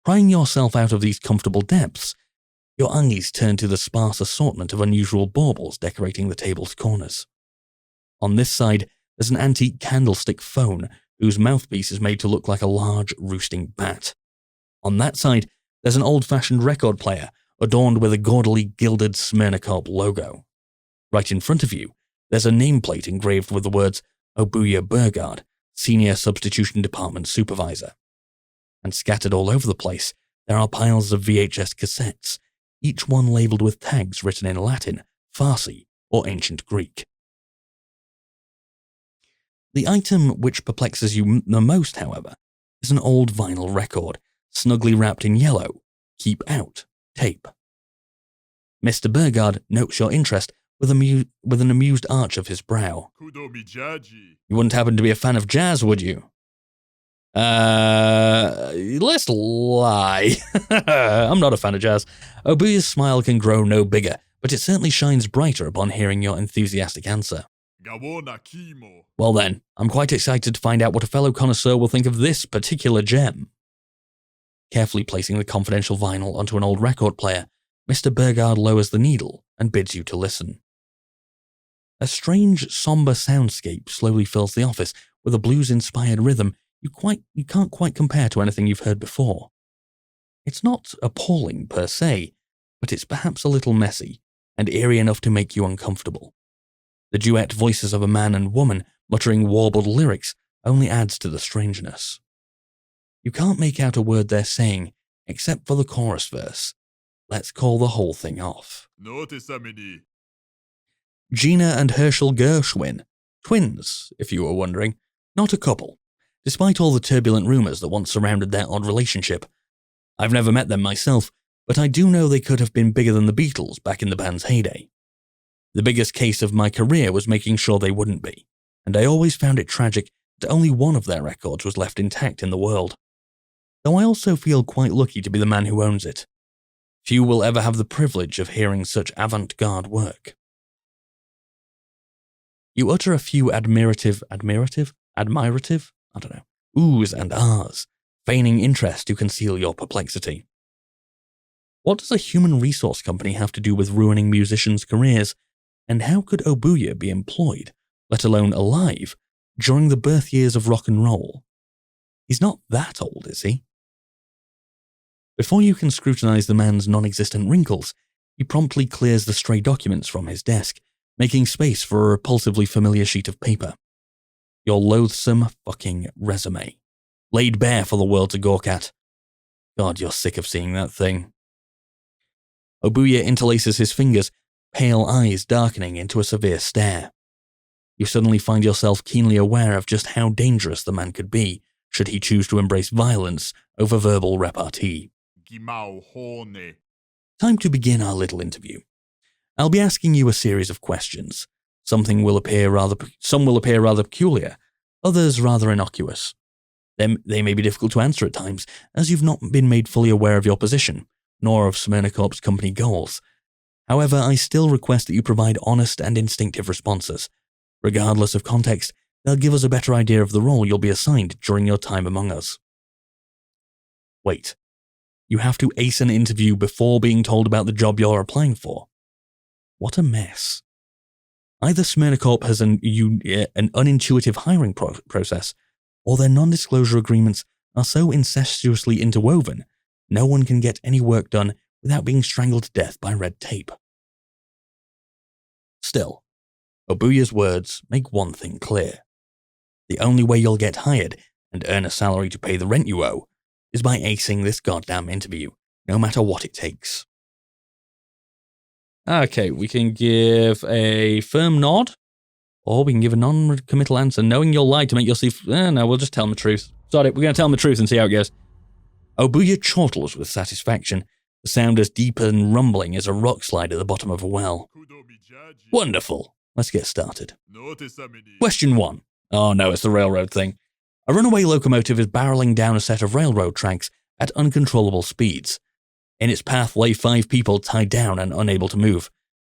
Prying yourself out of these comfortable depths, your eyes turn to the sparse assortment of unusual baubles decorating the table's corners. On this side, there's an antique candlestick phone whose mouthpiece is made to look like a large roosting bat. On that side, there's an old-fashioned record player adorned with a gaudily gilded SMYRNACORP logo. Right in front of you, there's a nameplate engraved with the words Abuya Burgard, Senior Substitution Department Supervisor. And scattered all over the place, there are piles of VHS cassettes, each one labelled with tags written in Latin, Farsi, or Ancient Greek. The item which perplexes you the most, however, is an old vinyl record, snugly wrapped in yellow, Keep Out tape. Mr. Burgard notes your interest with an amused arch of his brow. You wouldn't happen to be a fan of jazz, would you? Let's lie. I'm not a fan of jazz. Abuya's smile can grow no bigger, but it certainly shines brighter upon hearing your enthusiastic answer. Well then, I'm quite excited to find out what a fellow connoisseur will think of this particular gem. Carefully placing the confidential vinyl onto an old record player, Mr. Burgard lowers the needle and bids you to listen. A strange, somber soundscape slowly fills the office with a blues-inspired rhythm you can't quite compare to anything you've heard before. It's not appalling per se, but it's perhaps a little messy and eerie enough to make you uncomfortable. The duet voices of a man and woman muttering warbled lyrics only adds to the strangeness. You can't make out a word they're saying, except for the chorus verse. Let's call the whole thing off. Gina and Herschel Gershwin, twins, if you were wondering, not a couple, despite all the turbulent rumours that once surrounded their odd relationship. I've never met them myself, but I do know they could have been bigger than the Beatles back in the band's heyday. The biggest case of my career was making sure they wouldn't be, and I always found it tragic that only one of their records was left intact in the world. Though I also feel quite lucky to be the man who owns it. Few will ever have the privilege of hearing such avant-garde work. You utter a few admirative, oohs and ahs, feigning interest to conceal your perplexity. What does a human resource company have to do with ruining musicians' careers? And how could Obuya be employed, let alone alive, during the birth years of rock and roll? He's not that old, is he? Before you can scrutinize the man's non-existent wrinkles, he promptly clears the stray documents from his desk, making space for a repulsively familiar sheet of paper. Your loathsome fucking resume, laid bare for the world to gawk at. God, you're sick of seeing that thing. Obuya interlaces his fingers, pale eyes darkening into a severe stare. You suddenly find yourself keenly aware of just how dangerous the man could be, should he choose to embrace violence over verbal repartee. Time to begin our little interview. I'll be asking you a series of questions. Some will appear rather peculiar, others rather innocuous. They may be difficult to answer at times, as you've not been made fully aware of your position, nor of SMYRNACORP's company goals. However, I still request that you provide honest and instinctive responses. Regardless of context, they'll give us a better idea of the role you'll be assigned during your time among us. Wait. You have to ace an interview before being told about the job you're applying for? What a mess. Either SMYRNACORP has an unintuitive hiring process, or their non-disclosure agreements are so incestuously interwoven, no one can get any work done without being strangled to death by red tape. Still, Obuya's words make one thing clear. The only way you'll get hired and earn a salary to pay the rent you owe is by acing this goddamn interview, no matter what it takes. Okay, we can give a firm nod, or we can give a non-committal answer, knowing you'll lie to make yourself... no, we'll just tell them the truth. Sorry, we're going to tell them the truth and see how it goes. Obuya chortles with satisfaction, the sound as deep and rumbling as a rock slide at the bottom of a well. Wonderful. Let's get started. Question 1. Oh no, it's the railroad thing. A runaway locomotive is barreling down a set of railroad tracks at uncontrollable speeds. In its path lay 5 people tied down and unable to move.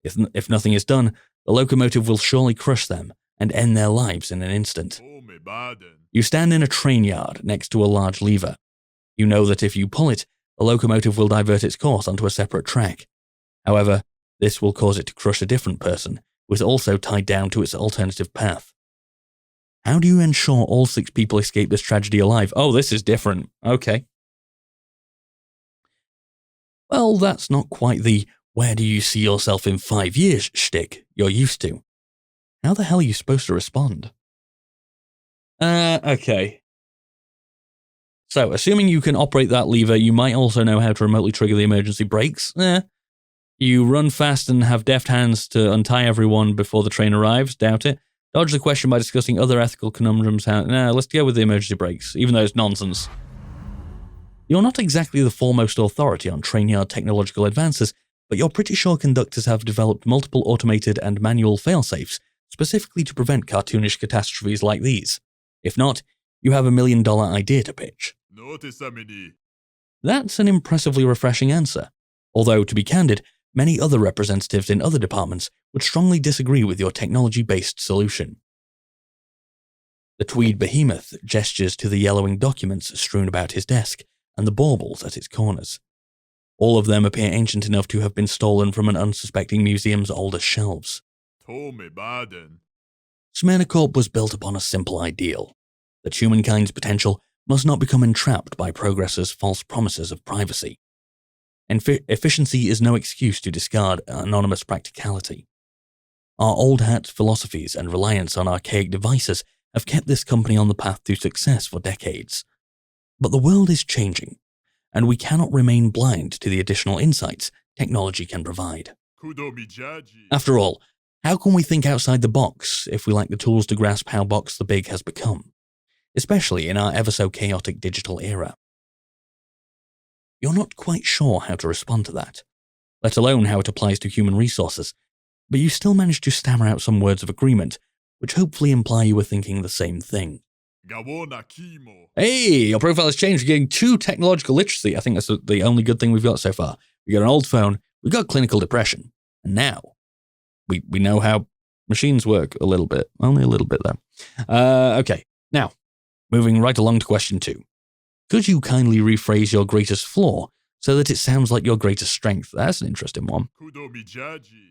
If nothing is done, the locomotive will surely crush them and end their lives in an instant. You stand in a train yard next to a large lever. You know that if you pull it, the locomotive will divert its course onto a separate track. However, this will cause it to crush a different person, who is also tied down to its alternative path. How do you ensure all 6 people escape this tragedy alive? Oh, this is different. Okay. Well, that's not quite the "where do you see yourself in 5 years" shtick you're used to. How the hell are you supposed to respond? Okay. So, assuming you can operate that lever, you might also know how to remotely trigger the emergency brakes. You run fast and have deft hands to untie everyone before the train arrives. Doubt it. Dodge the question by discussing other ethical conundrums. Let's go with the emergency brakes, even though it's nonsense. You're not exactly the foremost authority on train yard technological advances, but you're pretty sure conductors have developed multiple automated and manual failsafes specifically to prevent cartoonish catastrophes like these. If not, you have $1 million idea to pitch. That's an impressively refreshing answer. Although, to be candid, many other representatives in other departments would strongly disagree with your technology-based solution. The Tweed behemoth gestures to the yellowing documents strewn about his desk and the baubles at its corners. All of them appear ancient enough to have been stolen from an unsuspecting museum's oldest shelves. SMYRNACORP was built upon a simple ideal, that humankind's potential must not become entrapped by progress's false promises of privacy. And efficiency is no excuse to discard anonymous practicality. Our old-hat philosophies and reliance on archaic devices have kept this company on the path to success for decades. But the world is changing, and we cannot remain blind to the additional insights technology can provide. After all, how can we think outside the box if we lack the tools to grasp how box the big has become, especially in our ever-so-chaotic digital era? You're not quite sure how to respond to that, let alone how it applies to human resources, but you still manage to stammer out some words of agreement, which hopefully imply you were thinking the same thing. Hey, your profile has changed. You're getting 2 technological literacy. I think that's the only good thing we've got so far. We got an old phone, we got clinical depression, and now we know how machines work a little bit. Only a little bit, though. Okay, now, moving right along to question 2. Could you kindly rephrase your greatest flaw so that it sounds like your greatest strength? That's an interesting one.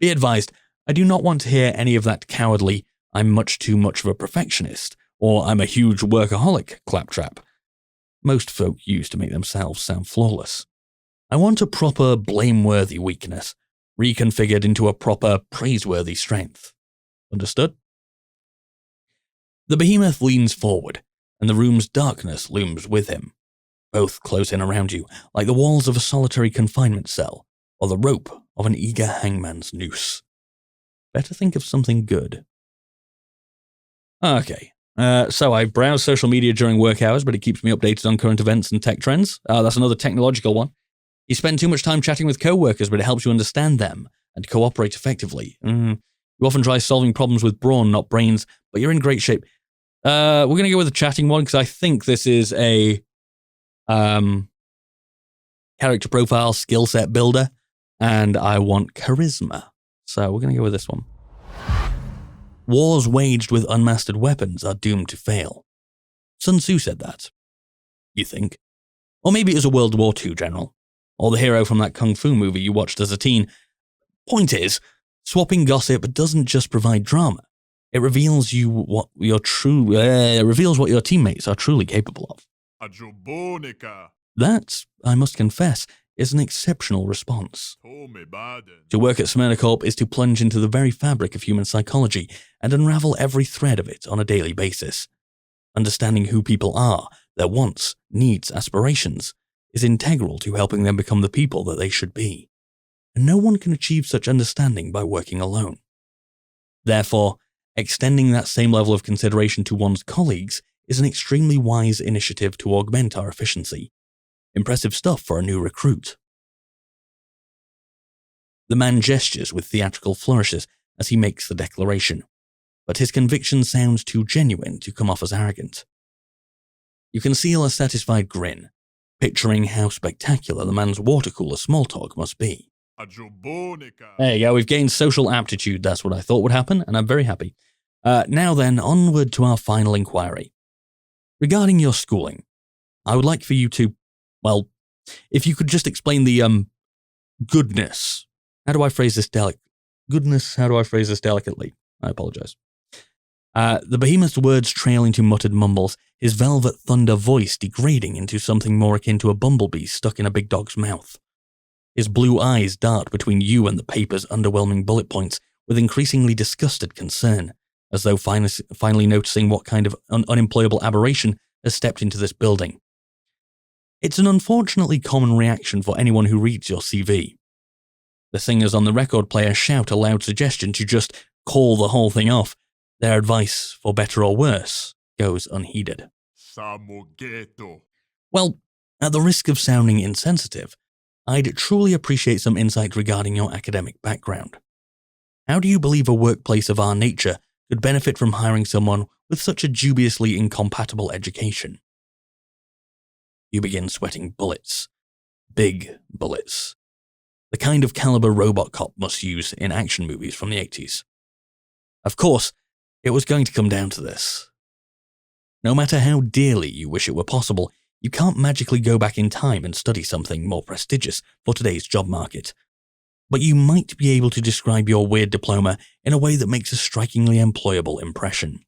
Be advised, I do not want to hear any of that cowardly, I'm much too much of a perfectionist, or I'm a huge workaholic claptrap most folk use to make themselves sound flawless. I want a proper blameworthy weakness, reconfigured into a proper praiseworthy strength. Understood? The behemoth leans forward, and the room's darkness looms with him, both close in around you, like the walls of a solitary confinement cell, or the rope of an eager hangman's noose. Better think of something good. Okay, so I browse social media during work hours, but it keeps me updated on current events and tech trends. That's another technological one. You spend too much time chatting with co-workers, but it helps you understand them and cooperate effectively. You often try solving problems with brawn, not brains, but you're in great shape. We're going to go with the chatting one, because I think this is a character profile skill set builder, and I want charisma. So we're going to go with this one. Wars waged with unmastered weapons are doomed to fail. Sun Tzu said that. You think? Or maybe it was a World War II general, or the hero from that kung fu movie you watched as a teen. Point is, swapping gossip doesn't just provide drama. It reveals what your teammates are truly capable of. That, I must confess, is an exceptional response. To work at SMYRNACORP is to plunge into the very fabric of human psychology and unravel every thread of it on a daily basis. Understanding who people are, their wants, needs, aspirations, is integral to helping them become the people that they should be. And no one can achieve such understanding by working alone. Therefore, extending that same level of consideration to one's colleagues is an extremely wise initiative to augment our efficiency. Impressive stuff for a new recruit. The man gestures with theatrical flourishes as he makes the declaration, but his conviction sounds too genuine to come off as arrogant. You conceal a satisfied grin, picturing how spectacular the man's water cooler small talk must be. There you go, we've gained social aptitude. That's what I thought would happen, and I'm very happy. Now then, onward to our final inquiry. Regarding your schooling, I would like for you to, well, if you could just explain the, goodness. How do I phrase this delicately? I apologize. The behemoth's words trail into muttered mumbles, his velvet thunder voice degrading into something more akin to a bumblebee stuck in a big dog's mouth. His blue eyes dart between you and the paper's underwhelming bullet points with increasingly disgusted concern, as though finally noticing what kind of unemployable aberration has stepped into this building. It's an unfortunately common reaction for anyone who reads your CV. The singers on the record player shout a loud suggestion to just call the whole thing off. Their advice, for better or worse, goes unheeded. Well, at the risk of sounding insensitive, I'd truly appreciate some insight regarding your academic background. How do you believe a workplace of our nature could benefit from hiring someone with such a dubiously incompatible education? You begin sweating bullets. Big bullets. The kind of caliber Robot Cop must use in action movies from the 80s. Of course, it was going to come down to this. No matter how dearly you wish it were possible, you can't magically go back in time and study something more prestigious for today's job market. But you might be able to describe your weird diploma in a way that makes a strikingly employable impression.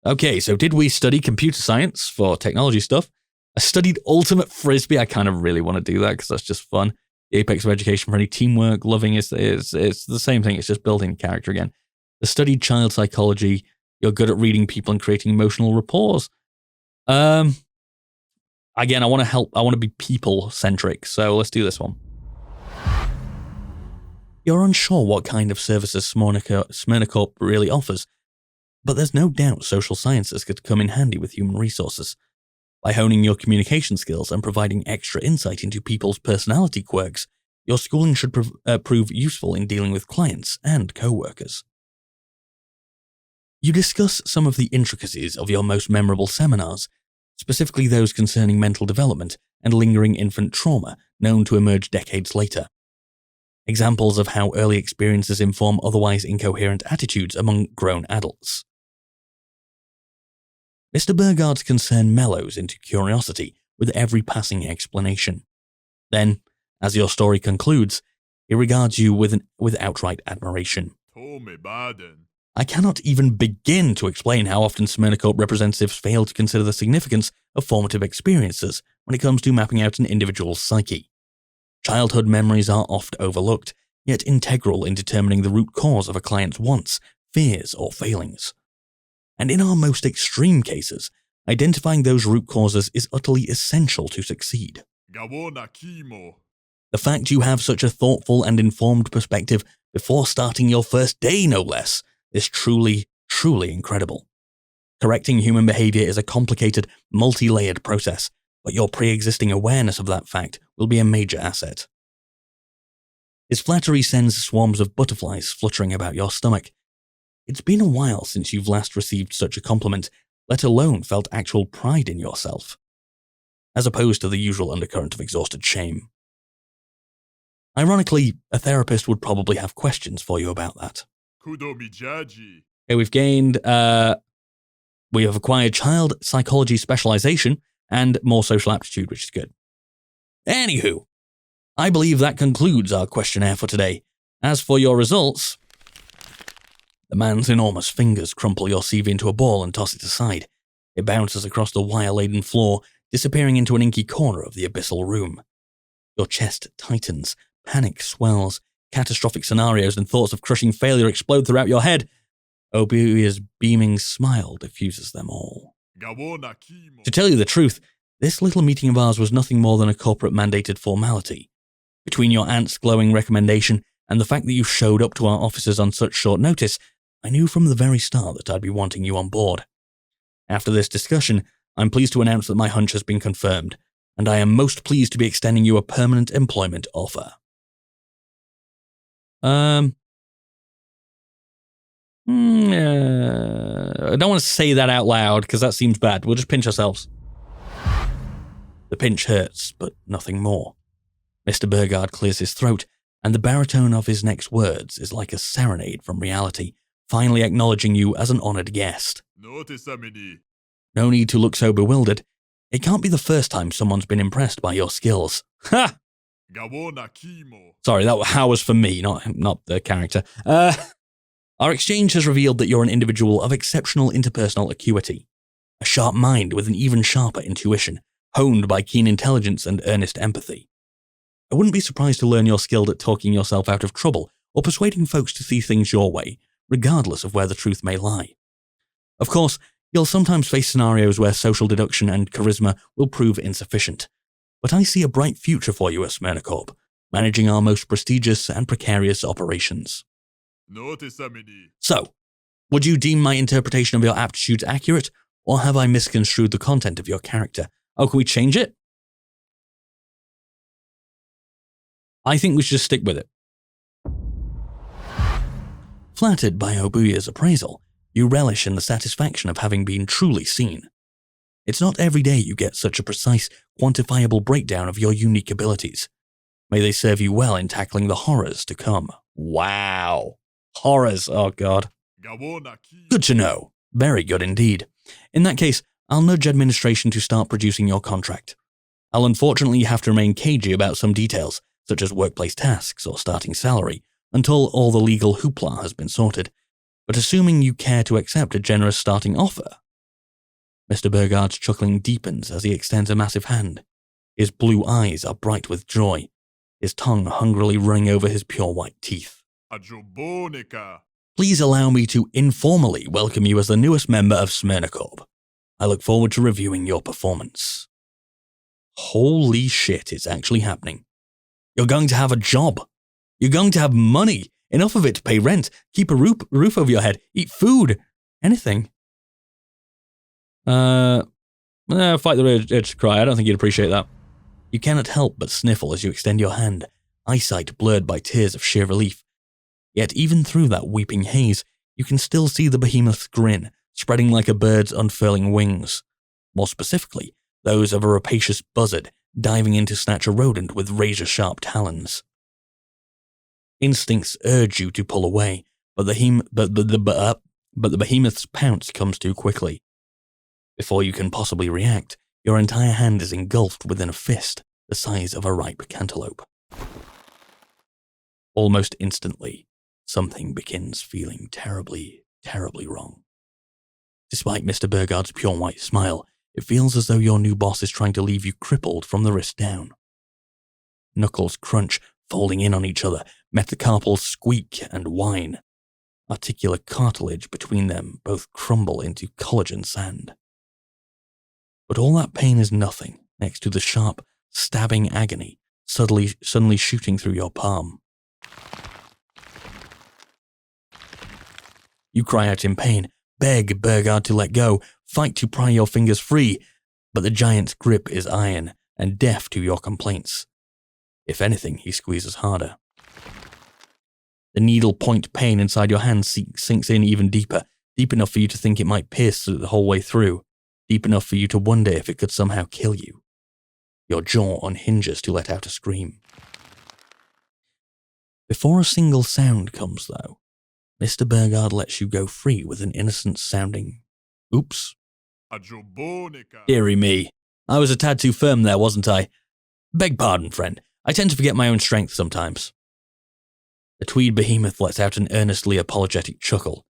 Okay, so did we study computer science for technology stuff? I studied Ultimate Frisbee. I kind of really want to do that because that's just fun. The apex of education for any teamwork, loving it's the same thing. It's just building character again. I studied child psychology. You're good at reading people and creating emotional rapport. Again, I want to help. I want to be people-centric, so let's do this one. You're unsure what kind of services SMYRNACORP really offers, but there's no doubt social sciences could come in handy with human resources. By honing your communication skills and providing extra insight into people's personality quirks, your schooling should prove useful in dealing with clients and co-workers. You discuss some of the intricacies of your most memorable seminars, specifically those concerning mental development and lingering infant trauma known to emerge decades later. Examples of how early experiences inform otherwise incoherent attitudes among grown adults. Mr. Burgard's concern mellows into curiosity with every passing explanation. Then, as your story concludes, He regards you with outright admiration. I cannot even begin to explain how often SMYRNACORP representatives fail to consider the significance of formative experiences when it comes to mapping out an individual's psyche. Childhood memories are oft overlooked, yet integral in determining the root cause of a client's wants, fears, or failings. And in our most extreme cases, identifying those root causes is utterly essential to succeed. The fact you have such a thoughtful and informed perspective before starting your first day, no less, is truly, truly incredible. Correcting human behavior is a complicated, multi-layered process, but your pre-existing awareness of that fact will be a major asset. His flattery sends swarms of butterflies fluttering about your stomach. It's been a while since you've last received such a compliment, let alone felt actual pride in yourself, as opposed to the usual undercurrent of exhausted shame. Ironically, a therapist would probably have questions for you about that. Okay, we've gained, we have acquired child psychology specialization and more social aptitude, which is good. Anywho, I believe that concludes our questionnaire for today. As for your results, the man's enormous fingers crumple your CV into a ball and toss it aside. It bounces across the wire-laden floor, disappearing into an inky corner of the abyssal room. Your chest tightens, panic swells, catastrophic scenarios and thoughts of crushing failure explode throughout your head. Obuya's beaming smile diffuses them all. To tell you the truth, this little meeting of ours was nothing more than a corporate-mandated formality. Between your aunt's glowing recommendation and the fact that you showed up to our offices on such short notice, I knew from the very start that I'd be wanting you on board. After this discussion, I'm pleased to announce that my hunch has been confirmed, and I am most pleased to be extending you a permanent employment offer. I don't want to say that out loud because that seems bad. We'll just pinch ourselves. The pinch hurts, but nothing more. Mr. Burgard clears his throat, and the baritone of his next words is like a serenade from reality, finally acknowledging you as an honored guest. No need to look so bewildered. It can't be the first time someone's been impressed by your skills. Ha! Sorry, that was for me, not the character. Our exchange has revealed that you're an individual of exceptional interpersonal acuity, a sharp mind with an even sharper intuition, honed by keen intelligence and earnest empathy. I wouldn't be surprised to learn you're skilled at talking yourself out of trouble or persuading folks to see things your way, regardless of where the truth may lie. Of course, you'll sometimes face scenarios where social deduction and charisma will prove insufficient, but I see a bright future for you at SMYRNACORP, managing our most prestigious and precarious operations. So, would you deem my interpretation of your aptitudes accurate, or have I misconstrued the content of your character? Oh, can we change it? I think we should just stick with it. Flattered by Obuya's appraisal, you relish in the satisfaction of having been truly seen. It's not every day you get such a precise, quantifiable breakdown of your unique abilities. May they serve you well in tackling the horrors to come. Wow. Horrors, oh god. Good to know. Very good indeed. In that case, I'll nudge administration to start producing your contract. I'll unfortunately have to remain cagey about some details, such as workplace tasks or starting salary, until all the legal hoopla has been sorted. But assuming you care to accept a generous starting offer. Mr. Burgard's chuckling deepens as he extends a massive hand. His blue eyes are bright with joy, his tongue hungrily running over his pure white teeth. Please allow me to informally welcome you as the newest member of SMYRNACORP. I look forward to reviewing your performance. Holy shit, it's actually happening. You're going to have a job. You're going to have money. Enough of it to pay rent, keep a roof over your head, eat food, anything. Fight the urge to cry. I don't think you'd appreciate that. You cannot help but sniffle as you extend your hand, eyesight blurred by tears of sheer relief. Yet even through that weeping haze, you can still see the behemoth's grin, spreading like a bird's unfurling wings. More specifically, those of a rapacious buzzard diving in to snatch a rodent with razor-sharp talons. Instincts urge you to pull away, but the behemoth's pounce comes too quickly. Before you can possibly react, your entire hand is engulfed within a fist the size of a ripe cantaloupe. Almost instantly, something begins feeling terribly, terribly wrong. Despite Mr. Burgard's pure white smile, it feels as though your new boss is trying to leave you crippled from the wrist down. Knuckles crunch, folding in on each other, metacarpals squeak and whine. Articular cartilage between them both crumble into collagen sand. But all that pain is nothing next to the sharp, stabbing agony suddenly shooting through your palm. You cry out in pain, beg Burgard to let go, fight to pry your fingers free, but the giant's grip is iron and deaf to your complaints. If anything, he squeezes harder. The needle point pain inside your hand sinks in even deeper, deep enough for you to think it might pierce the whole way through, deep enough for you to wonder if it could somehow kill you. Your jaw unhinges to let out a scream. Before a single sound comes, though, Mr. Burgard lets you go free with an innocent-sounding, "Oops." Dearie me, I was a tad too firm there, wasn't I? Beg pardon, friend. I tend to forget my own strength sometimes. The tweed behemoth lets out an earnestly apologetic chuckle.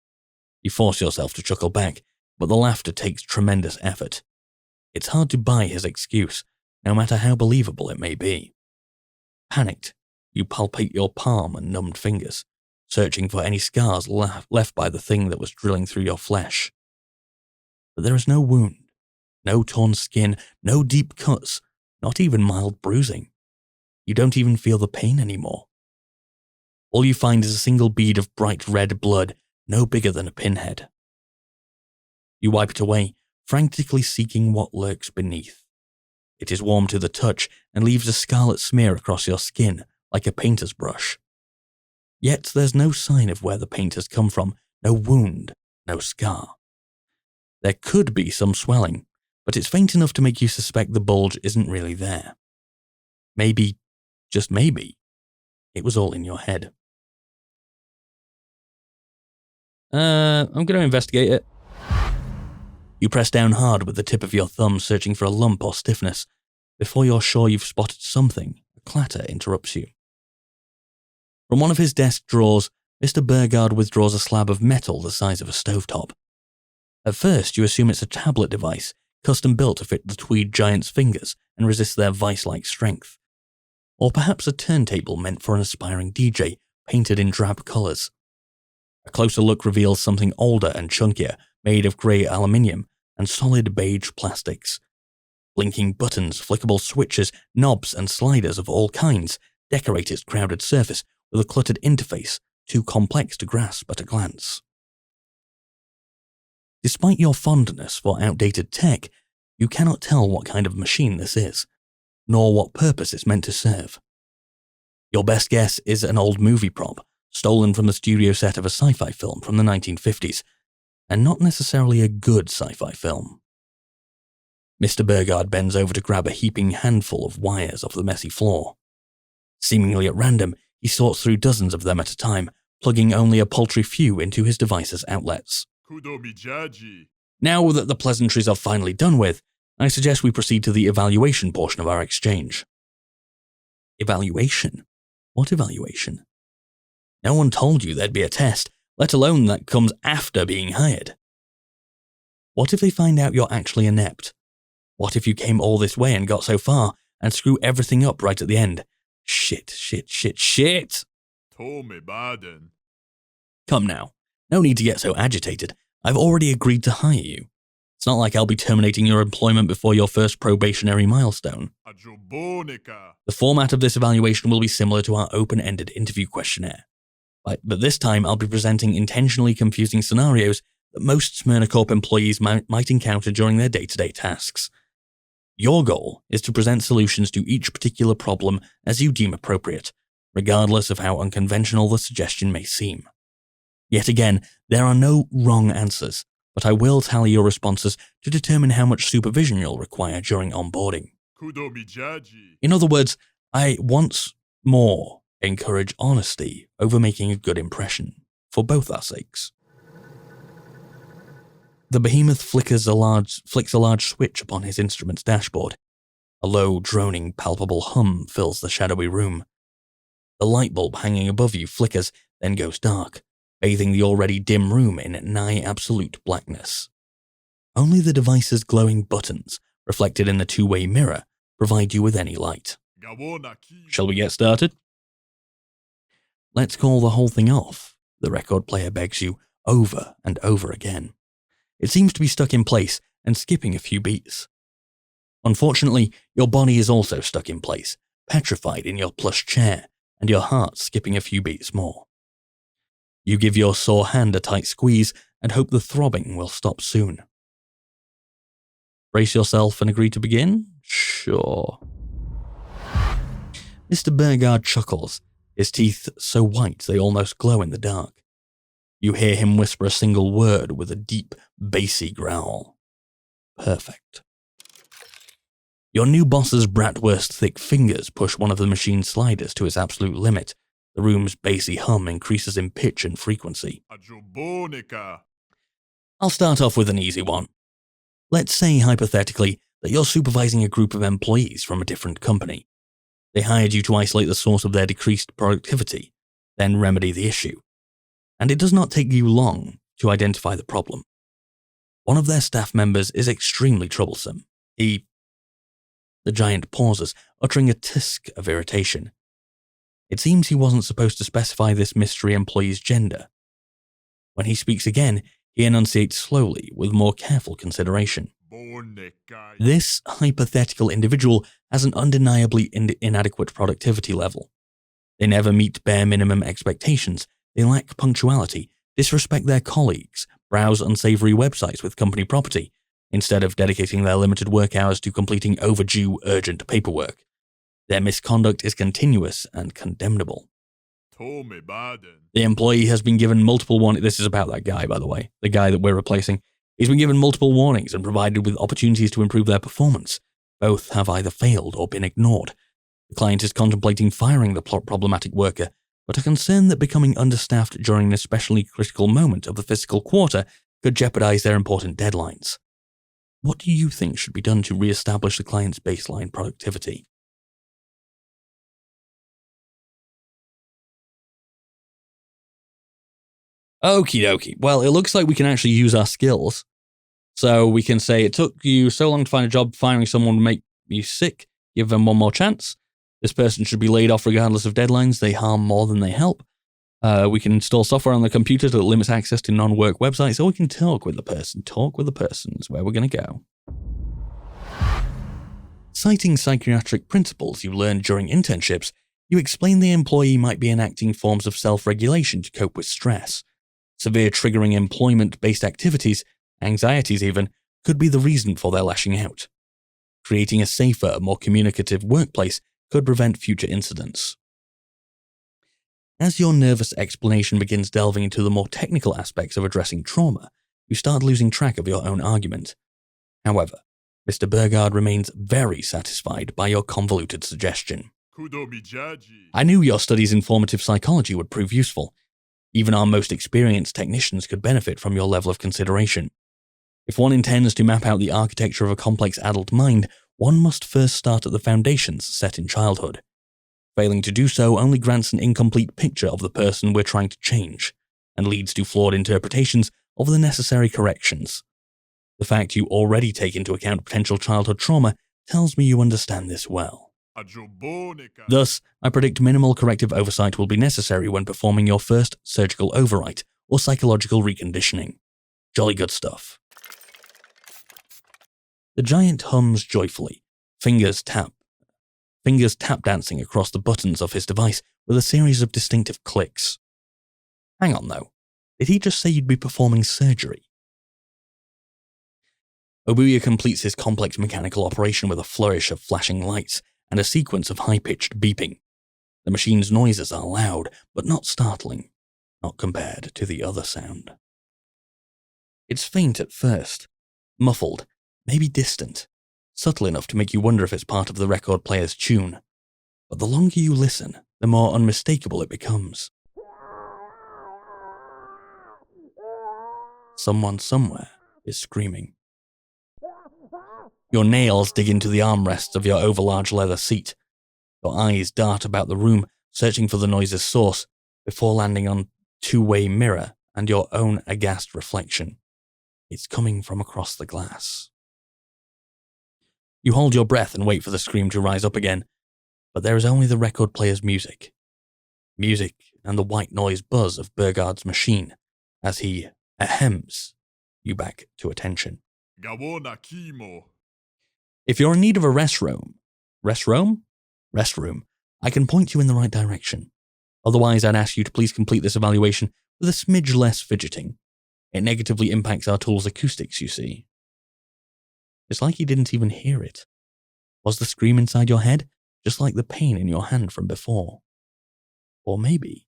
You force yourself to chuckle back, but the laughter takes tremendous effort. It's hard to buy his excuse, no matter how believable it may be. Panicked, you palpate your palm and numbed fingers, searching for any scars left by the thing that was drilling through your flesh. But there is no wound, no torn skin, no deep cuts, not even mild bruising. You don't even feel the pain anymore. All you find is a single bead of bright red blood, no bigger than a pinhead. You wipe it away, frantically seeking what lurks beneath. It is warm to the touch and leaves a scarlet smear across your skin, like a painter's brush. Yet there's no sign of where the paint has come from, no wound, no scar. There could be some swelling, but it's faint enough to make you suspect the bulge isn't really there. Maybe, just maybe, it was all in your head. I'm going to investigate it. You press down hard with the tip of your thumb, searching for a lump or stiffness. Before you're sure you've spotted something, a clatter interrupts you. From one of his desk drawers, Mr. Burgard withdraws a slab of metal the size of a stovetop. At first, you assume it's a tablet device, custom built to fit the tweed giant's fingers and resist their vice-like strength. Or perhaps a turntable meant for an aspiring DJ, painted in drab colours. A closer look reveals something older and chunkier, made of grey aluminium and solid beige plastics. Blinking buttons, flickable switches, knobs and sliders of all kinds decorate its crowded surface with a cluttered interface too complex to grasp at a glance. Despite your fondness for outdated tech, you cannot tell what kind of machine this is, nor what purpose it's meant to serve. Your best guess is an old movie prop, stolen from the studio set of a sci-fi film from the 1950s, and not necessarily a good sci-fi film. Mr. Burgard bends over to grab a heaping handful of wires off the messy floor. Seemingly at random, he sorts through dozens of them at a time, plugging only a paltry few into his device's outlets. Now that the pleasantries are finally done with, I suggest we proceed to the evaluation portion of our exchange. Evaluation? What evaluation? No one told you there'd be a test, let alone that comes after being hired. What if they find out you're actually inept? What if you came all this way and got so far, and screw everything up right at the end? Shit. Come now, no need to get so agitated. I've already agreed to hire you. It's not like I'll be terminating your employment before your first probationary milestone. The format of this evaluation will be similar to our open-ended interview questionnaire. But this time I'll be presenting intentionally confusing scenarios that most SMYRNACORP employees might encounter during their day-to-day tasks. Your goal is to present solutions to each particular problem as you deem appropriate, regardless of how unconventional the suggestion may seem. Yet again, there are no wrong answers, but I will tally your responses to determine how much supervision you'll require during onboarding. In other words, I once more encourage honesty over making a good impression, for both our sakes. The behemoth flicks a large switch upon his instrument's dashboard. A low, droning, palpable hum fills the shadowy room. The light bulb hanging above you flickers, then goes dark, bathing the already dim room in nigh absolute blackness. Only the device's glowing buttons, reflected in the two-way mirror, provide you with any light. Shall we get started? Let's call the whole thing off, the record player begs you over and over again. It seems to be stuck in place and skipping a few beats. Unfortunately, your body is also stuck in place, petrified in your plush chair, and your heart skipping a few beats more. You give your sore hand a tight squeeze and hope the throbbing will stop soon. Brace yourself and agree to begin? Sure. Mr. Burgard chuckles, his teeth so white they almost glow in the dark. You hear him whisper a single word with a deep, bassy growl. Perfect. Your new boss's bratwurst-thick fingers push one of the machine's sliders to its absolute limit. The room's bassy hum increases in pitch and frequency. I'll start off with an easy one. Let's say, hypothetically, that you're supervising a group of employees from a different company. They hired you to isolate the source of their decreased productivity, then remedy the issue. And it does not take you long to identify the problem. One of their staff members is extremely troublesome. The giant pauses, uttering a tisk of irritation. It seems he wasn't supposed to specify this mystery employee's gender. When he speaks again, he enunciates slowly, with more careful consideration. This hypothetical individual has an undeniably inadequate productivity level. They never meet bare minimum expectations, they lack punctuality, disrespect their colleagues, browse unsavory websites with company property, instead of dedicating their limited work hours to completing overdue, urgent paperwork. Their misconduct is continuous and condemnable. The employee has been given multiple warnings. This is about that guy, by the way, the guy that we're replacing. He's been given multiple warnings and provided with opportunities to improve their performance. Both have either failed or been ignored. The client is contemplating firing the problematic worker, but are concerned that becoming understaffed during an especially critical moment of the fiscal quarter could jeopardize their important deadlines. What do you think should be done to re-establish the client's baseline productivity? Okie dokie. Well, it looks like we can actually use our skills. So we can say, it took you so long to find a job, firing someone would make you sick. Give them one more chance. This person should be laid off regardless of deadlines. They harm more than they help. We can install software on the computer that limits access to non-work websites, or we can talk with the person. Talk with the person is where we're going to go. Citing psychiatric principles you learned during internships, you explain the employee might be enacting forms of self-regulation to cope with stress. Severe triggering employment-based activities, anxieties even, could be the reason for their lashing out. Creating a safer, more communicative workplace could prevent future incidents. As your nervous explanation begins delving into the more technical aspects of addressing trauma, you start losing track of your own argument. However, Mr. Burgard remains very satisfied by your convoluted suggestion. I knew your studies in formative psychology would prove useful. Even our most experienced technicians could benefit from your level of consideration. If one intends to map out the architecture of a complex adult mind, one must first start at the foundations set in childhood. Failing to do so only grants an incomplete picture of the person we're trying to change, and leads to flawed interpretations of the necessary corrections. The fact you already take into account potential childhood trauma tells me you understand this well. Thus, I predict minimal corrective oversight will be necessary when performing your first surgical overwrite or psychological reconditioning. Jolly good stuff. The giant hums joyfully, fingers tap dancing across the buttons of his device with a series of distinctive clicks. Hang on though, did he just say you'd be performing surgery? Obuya completes his complex mechanical operation with a flourish of flashing lights and a sequence of high-pitched beeping. The machine's noises are loud, but not startling, not compared to the other sound. It's faint at first, muffled, maybe distant, subtle enough to make you wonder if it's part of the record player's tune. But the longer you listen, the more unmistakable it becomes. Someone somewhere is screaming. Your nails dig into the armrests of your overlarge leather seat. Your eyes dart about the room, searching for the noise's source before landing on two-way mirror and your own aghast reflection. It's coming from across the glass. You hold your breath and wait for the scream to rise up again, but there is only the record player's music. Music and the white noise buzz of Burgard's machine as he ahems you back to attention. If you're in need of a restroom, I can point you in the right direction. Otherwise, I'd ask you to please complete this evaluation with a smidge less fidgeting. It negatively impacts our tool's acoustics, you see. It's like you didn't even hear it. Was the scream inside your head just like the pain in your hand from before? Or maybe...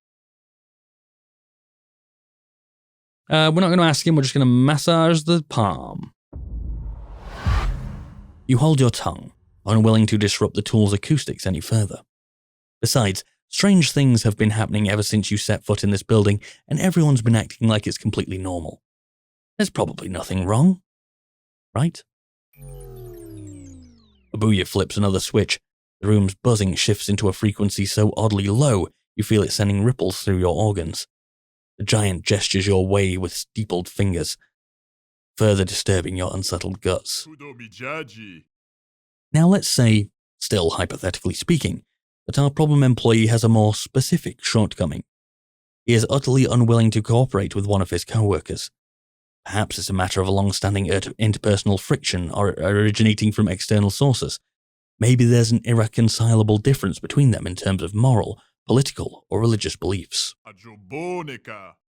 we're not going to ask him, we're just going to massage the palm. You hold your tongue, unwilling to disrupt the tool's acoustics any further. Besides, strange things have been happening ever since you set foot in this building, and everyone's been acting like it's completely normal. There's probably nothing wrong, right? Abuya flips another switch. The room's buzzing shifts into a frequency so oddly low you feel it sending ripples through your organs. The giant gestures your way with steepled fingers, further disturbing your unsettled guts. Now let's say, still hypothetically speaking, that our problem employee has a more specific shortcoming. He is utterly unwilling to cooperate with one of his co-workers. Perhaps it's a matter of a long-standing interpersonal friction or originating from external sources. Maybe there's an irreconcilable difference between them in terms of moral, political, or religious beliefs.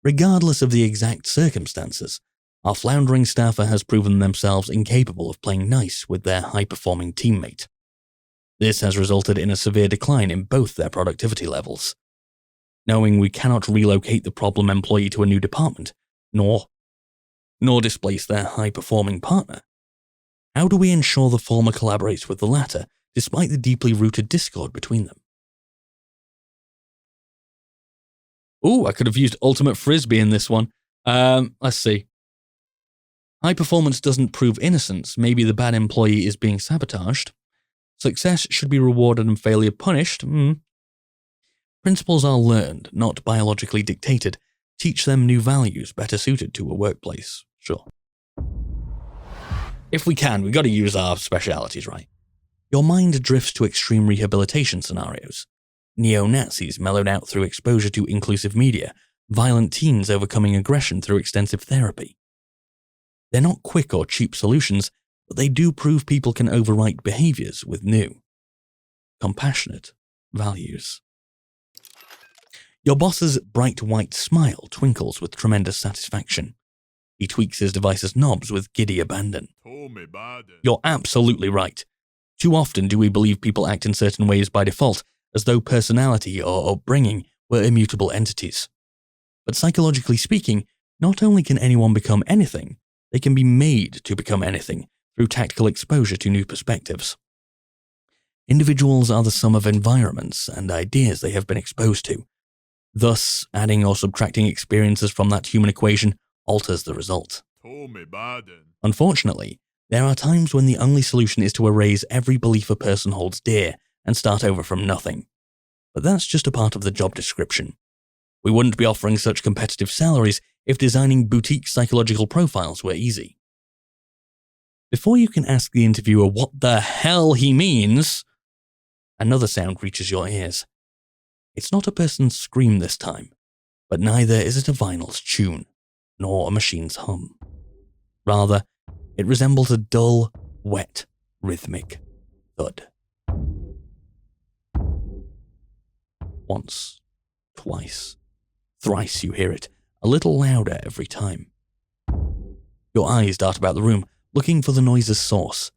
Regardless of the exact circumstances, our floundering staffer has proven themselves incapable of playing nice with their high-performing teammate. This has resulted in a severe decline in both their productivity levels. Knowing we cannot relocate the problem employee to a new department, nor displace their high-performing partner, how do we ensure the former collaborates with the latter, despite the deeply rooted discord between them? Ooh, I could have used Ultimate Frisbee in this one. Let's see. High performance doesn't prove innocence. Maybe the bad employee is being sabotaged. Success should be rewarded and failure punished. Principles are learned, not biologically dictated. Teach them new values better suited to a workplace. Sure. If we can, we got to use our specialities, right? Your mind drifts to extreme rehabilitation scenarios. Neo-Nazis mellowed out through exposure to inclusive media, violent teens overcoming aggression through extensive therapy. They're not quick or cheap solutions, but they do prove people can overwrite behaviors with new, compassionate values. Your boss's bright white smile twinkles with tremendous satisfaction. He tweaks his device's knobs with giddy abandon. You're absolutely right. Too often do we believe people act in certain ways by default, as though personality or upbringing were immutable entities. But psychologically speaking, not only can anyone become anything, they can be made to become anything through tactical exposure to new perspectives. Individuals are the sum of environments and ideas they have been exposed to. Thus, adding or subtracting experiences from that human equation alters the result. Unfortunately, there are times when the only solution is to erase every belief a person holds dear and start over from nothing. But that's just a part of the job description. We wouldn't be offering such competitive salaries if designing boutique psychological profiles were easy. Before you can ask the interviewer what the hell he means, another sound reaches your ears. It's not a person's scream this time, but neither is it a vinyl's tune, nor a machine's hum. Rather, it resembles a dull, wet, rhythmic thud. Once, twice, thrice you hear it, a little louder every time. Your eyes dart about the room, looking for the noise's source.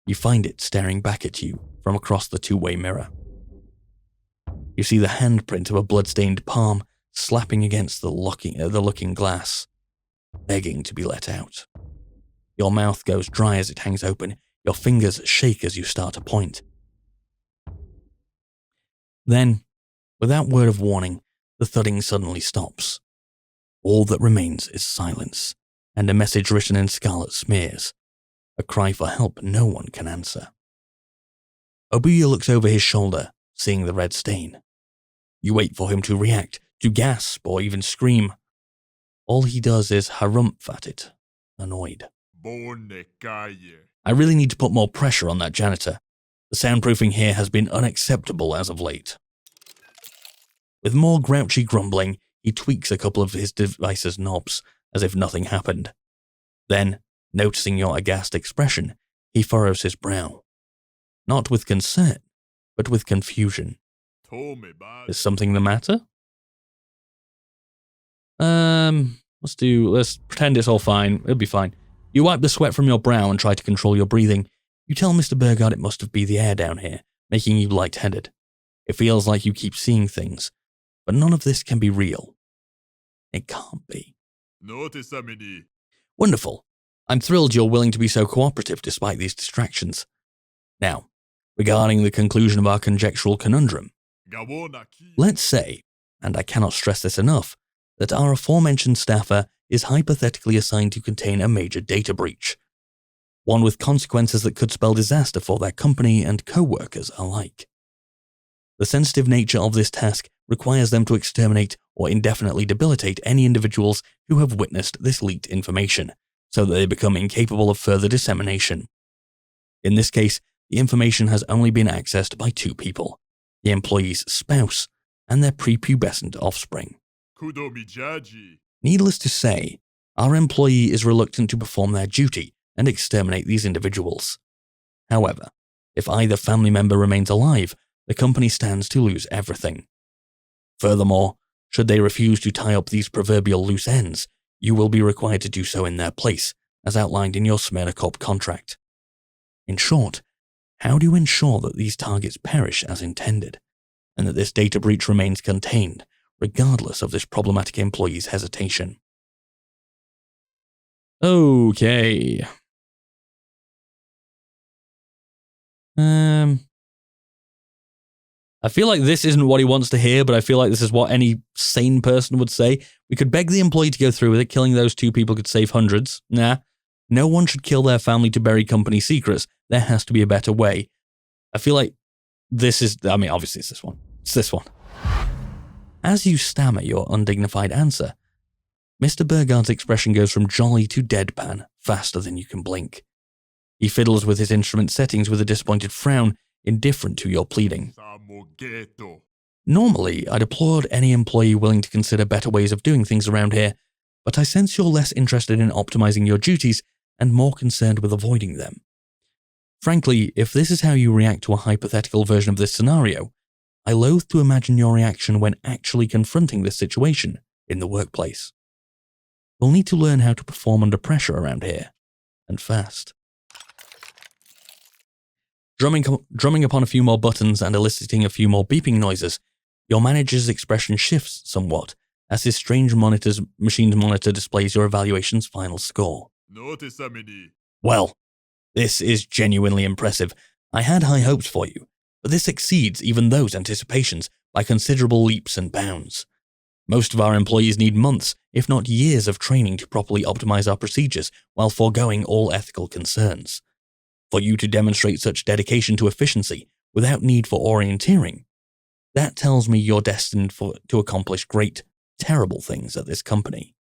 You find it staring back at you from across the two-way mirror. You see the handprint of a blood-stained palm slapping against the looking glass, begging to be let out. Your mouth goes dry as it hangs open, your fingers shake as you start to point. Then, without word of warning, the thudding suddenly stops. All that remains is silence, and a message written in scarlet smears, a cry for help no one can answer. Abuya looks over his shoulder, seeing the red stain. You wait for him to react, to gasp or even scream. All he does is harumph at it, annoyed. I really need to put more pressure on that janitor. The soundproofing here has been unacceptable as of late. With more grouchy grumbling, he tweaks a couple of his device's knobs, as if nothing happened. Then, noticing your aghast expression, he furrows his brow. Not with concern, but with confusion. Is something the matter? Let's pretend it's all fine. It'll be fine. You wipe the sweat from your brow and try to control your breathing. You tell Mr. Burgard it must have been the air down here, making you lightheaded. It feels like you keep seeing things, but none of this can be real. It can't be. Wonderful. I'm thrilled you're willing to be so cooperative despite these distractions. Now, regarding the conclusion of our conjectural conundrum, let's say, and I cannot stress this enough, that our aforementioned staffer is hypothetically assigned to contain a major data breach, one with consequences that could spell disaster for their company and co-workers alike. The sensitive nature of this task requires them to exterminate or indefinitely debilitate any individuals who have witnessed this leaked information, so that they become incapable of further dissemination. In this case, the information has only been accessed by two people, the employee's spouse and their prepubescent offspring. Needless to say, our employee is reluctant to perform their duty and exterminate these individuals. However, if either family member remains alive, the company stands to lose everything. Furthermore, should they refuse to tie up these proverbial loose ends, you will be required to do so in their place, as outlined in your SMYRNACORP contract. In short, how do you ensure that these targets perish as intended, and that this data breach remains contained, regardless of this problematic employee's hesitation? Okay. I feel like this isn't what he wants to hear, but I feel like this is what any sane person would say. We could beg the employee to go through with it. Killing those two people could save hundreds. Nah. No one should kill their family to bury company secrets. There has to be a better way. I feel like this is, obviously it's this one. It's this one. As you stammer your undignified answer, Mr. Burgard's expression goes from jolly to deadpan faster than you can blink. He fiddles with his instrument settings with a disappointed frown, indifferent to your pleading. Normally, I'd applaud any employee willing to consider better ways of doing things around here, but I sense you're less interested in optimizing your duties and more concerned with avoiding them. Frankly, if this is how you react to a hypothetical version of this scenario, I loathe to imagine your reaction when actually confronting this situation in the workplace. You'll need to learn how to perform under pressure around here, and fast. Drumming upon a few more buttons and eliciting a few more beeping noises, your manager's expression shifts somewhat as his strange machine's monitor displays your evaluation's final score. Well, this is genuinely impressive. I had high hopes for you, but this exceeds even those anticipations by considerable leaps and bounds. Most of our employees need months, if not years, of training to properly optimize our procedures while foregoing all ethical concerns. For you to demonstrate such dedication to efficiency without need for orienteering, that tells me you're destined to accomplish great, terrible things at this company.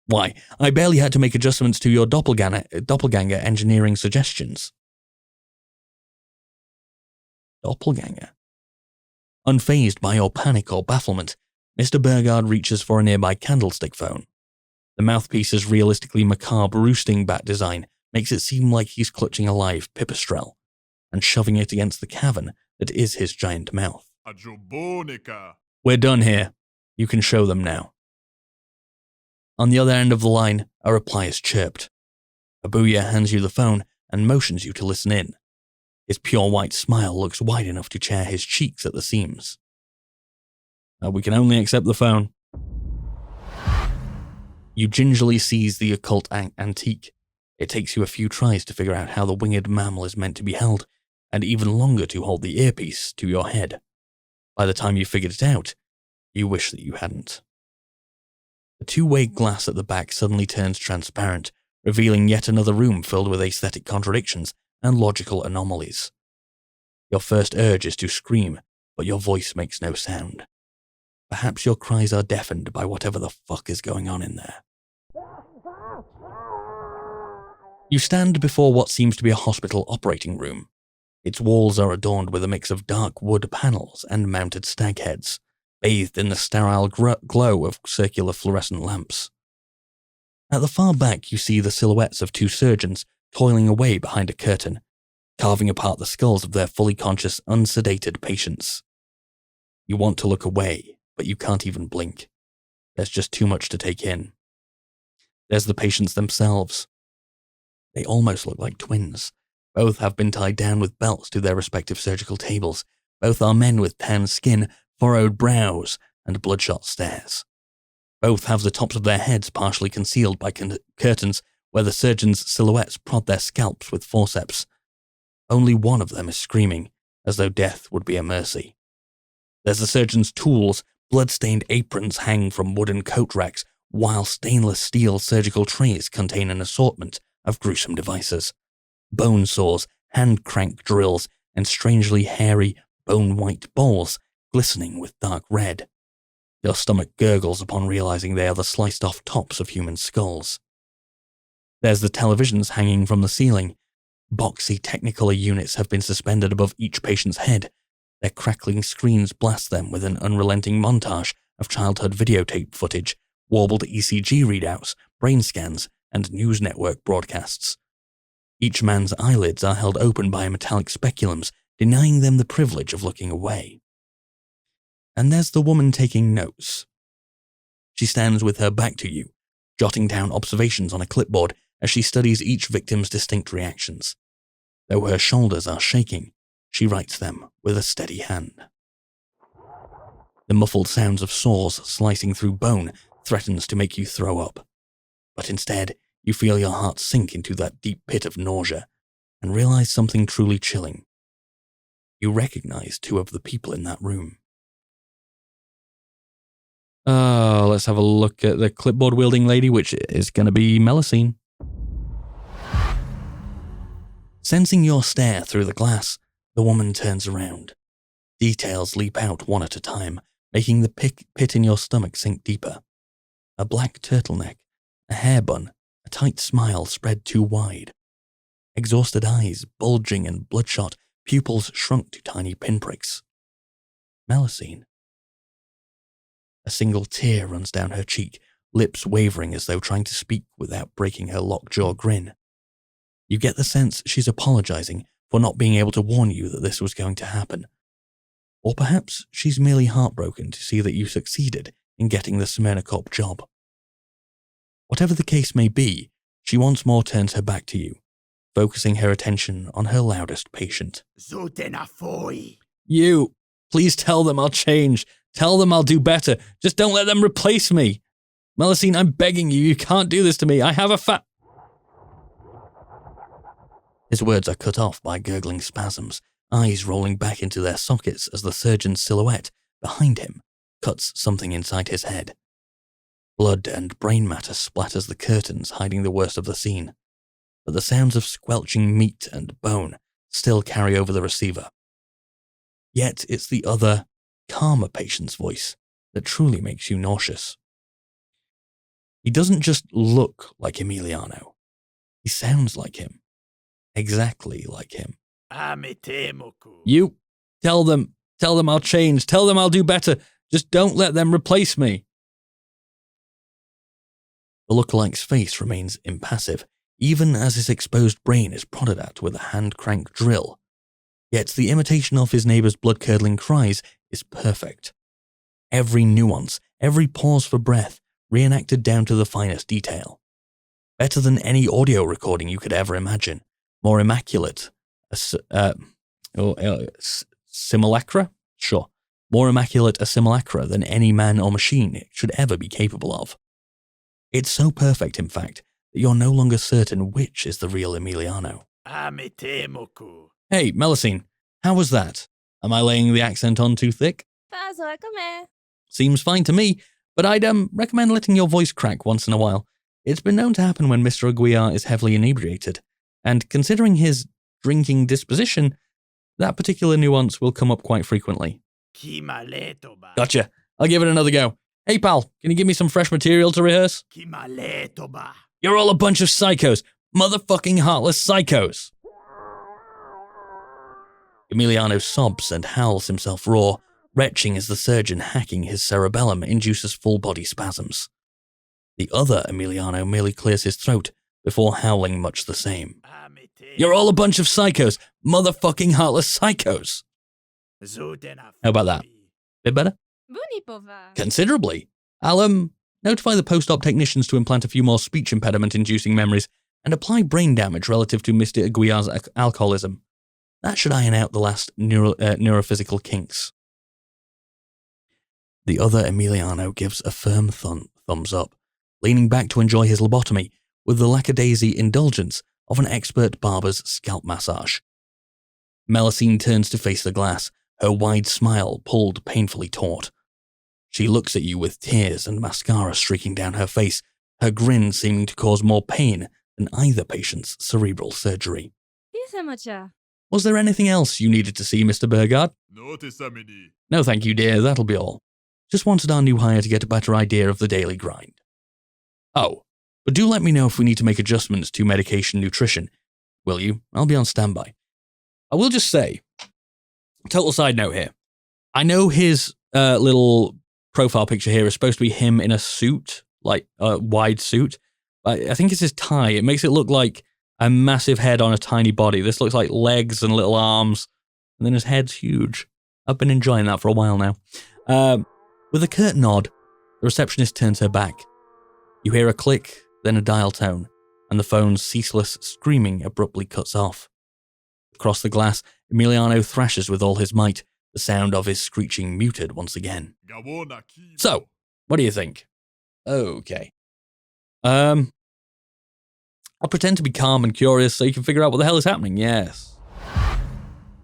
Why, I barely had to make adjustments to your doppelganger engineering suggestions. Doppelganger. Unfazed by your panic or bafflement, Mr. Burgard reaches for a nearby candlestick phone. The mouthpiece's realistically macabre roosting bat design makes it seem like he's clutching a live pipistrelle and shoving it against the cavern that is his giant mouth. We're done here. You can show them now. On the other end of the line, a reply is chirped. Abuya hands you the phone and motions you to listen in. His pure white smile looks wide enough to chair his cheeks at the seams. We can only accept the phone. You gingerly seize the occult antique. It takes you a few tries to figure out how the winged mammal is meant to be held, and even longer to hold the earpiece to your head. By the time you figured it out, you wish that you hadn't. The two-way glass at the back suddenly turns transparent, revealing yet another room filled with aesthetic contradictions and logical anomalies. Your first urge is to scream, but your voice makes no sound. Perhaps your cries are deafened by whatever the fuck is going on in there. You stand before what seems to be a hospital operating room. Its walls are adorned with a mix of dark wood panels and mounted stag heads, bathed in the sterile glow of circular fluorescent lamps. At the far back you see the silhouettes of two surgeons toiling away behind a curtain, carving apart the skulls of their fully conscious, unsedated patients. You want to look away, but you can't even blink. There's just too much to take in. There's the patients themselves. They almost look like twins. Both have been tied down with belts to their respective surgical tables. Both are men with tanned skin, furrowed brows, and bloodshot stares. Both have the tops of their heads partially concealed by curtains where the surgeons' silhouettes prod their scalps with forceps. Only one of them is screaming, as though death would be a mercy. There's the surgeon's tools. Blood-stained aprons hang from wooden coat racks, while stainless steel surgical trays contain an assortment of gruesome devices. Bone saws, hand-crank drills, and strangely hairy, bone-white bowls glistening with dark red. Your stomach gurgles upon realizing they are the sliced-off tops of human skulls. There's the televisions hanging from the ceiling. Boxy Technicolor units have been suspended above each patient's head. Their crackling screens blast them with an unrelenting montage of childhood videotape footage, warbled ECG readouts, brain scans, and news network broadcasts. Each man's eyelids are held open by metallic speculums, denying them the privilege of looking away. And there's the woman taking notes. She stands with her back to you, jotting down observations on a clipboard as she studies each victim's distinct reactions. Though her shoulders are shaking, she writes them with a steady hand. The muffled sounds of saws slicing through bone threatens to make you throw up. But instead, you feel your heart sink into that deep pit of nausea and realize something truly chilling. You recognize two of the people in that room. Let's have a look at the clipboard-wielding lady, which is going to be Melusine. Sensing your stare through the glass, the woman turns around. Details leap out one at a time, making the pit in your stomach sink deeper. A black turtleneck, a hair bun, a tight smile spread too wide. Exhausted eyes, bulging and bloodshot, pupils shrunk to tiny pinpricks. Melusine. A single tear runs down her cheek, lips wavering as though trying to speak without breaking her lockjaw grin. You get the sense she's apologizing for not being able to warn you that this was going to happen. Or perhaps she's merely heartbroken to see that you succeeded in getting the SMYRNACORP job. Whatever the case may be, she once more turns her back to you, focusing her attention on her loudest patient. You! Please tell them I'll change. Tell them I'll do better. Just don't let them replace me. Melusine, I'm begging you. You can't do this to me. I have a His words are cut off by gurgling spasms, eyes rolling back into their sockets as the surgeon's silhouette, behind him, cuts something inside his head. Blood and brain matter splatters the curtains, hiding the worst of the scene. But the sounds of squelching meat and bone still carry over the receiver. Yet it's the other, calmer patient's voice that truly makes you nauseous. He doesn't just look like Emiliano. He sounds like him. Exactly like him. You, tell them I'll change, tell them I'll do better, just don't let them replace me. The lookalike's face remains impassive, even as his exposed brain is prodded at with a hand-crank drill. Yet the imitation of his neighbor's blood-curdling cries is perfect. Every nuance, every pause for breath, reenacted down to the finest detail. Better than any audio recording you could ever imagine. More immaculate. Simulacra? Sure. More immaculate a simulacra than any man or machine should ever be capable of. It's so perfect, in fact, that you're no longer certain which is the real Emiliano. Hey, Melusine, how was that? Am I laying the accent on too thick? Seems fine to me, but I'd recommend letting your voice crack once in a while. It's been known to happen when Mr. Aguiar is heavily inebriated, and considering his drinking disposition, that particular nuance will come up quite frequently. Gotcha. I'll give it another go. Hey, pal, can you give me some fresh material to rehearse? You're all a bunch of psychos. Motherfucking heartless psychos. Emiliano sobs and howls himself raw, retching as the surgeon hacking his cerebellum induces full-body spasms. The other Emiliano merely clears his throat before howling much the same. You're all a bunch of psychos. Motherfucking heartless psychos. How about that? Bit better? Considerably. I'll, notify the post-op technicians to implant a few more speech impediment-inducing memories and apply brain damage relative to Mr. Aguiar's alcoholism. That should iron out the last neurophysical kinks. The other Emiliano gives a firm thumbs up, leaning back to enjoy his lobotomy with the lackadaisy indulgence of an expert barber's scalp massage. Melusine turns to face the glass, her wide smile pulled painfully taut. She looks at you with tears and mascara streaking down her face, her grin seeming to cause more pain than either patient's cerebral surgery. Was there anything else you needed to see, Mr. Burgard? No, thank you, dear. That'll be all. Just wanted our new hire to get a better idea of the daily grind. Oh, but do let me know if we need to make adjustments to medication nutrition. Will you? I'll be on standby. I will just say, total side note here. I know his little profile picture here is supposed to be him in a suit, like a wide suit. I think it's his tie. It makes it look like a massive head on a tiny body. This looks like legs and little arms, and then his head's huge. I've been enjoying that for a while now. With a curt nod, the receptionist turns her back. You hear a click, then a dial tone, and the phone's ceaseless screaming abruptly cuts off. Across the glass, Emiliano thrashes with all his might, the sound of his screeching muted once again. So, what do you think? Okay. I'll pretend to be calm and curious so you can figure out what the hell is happening, yes.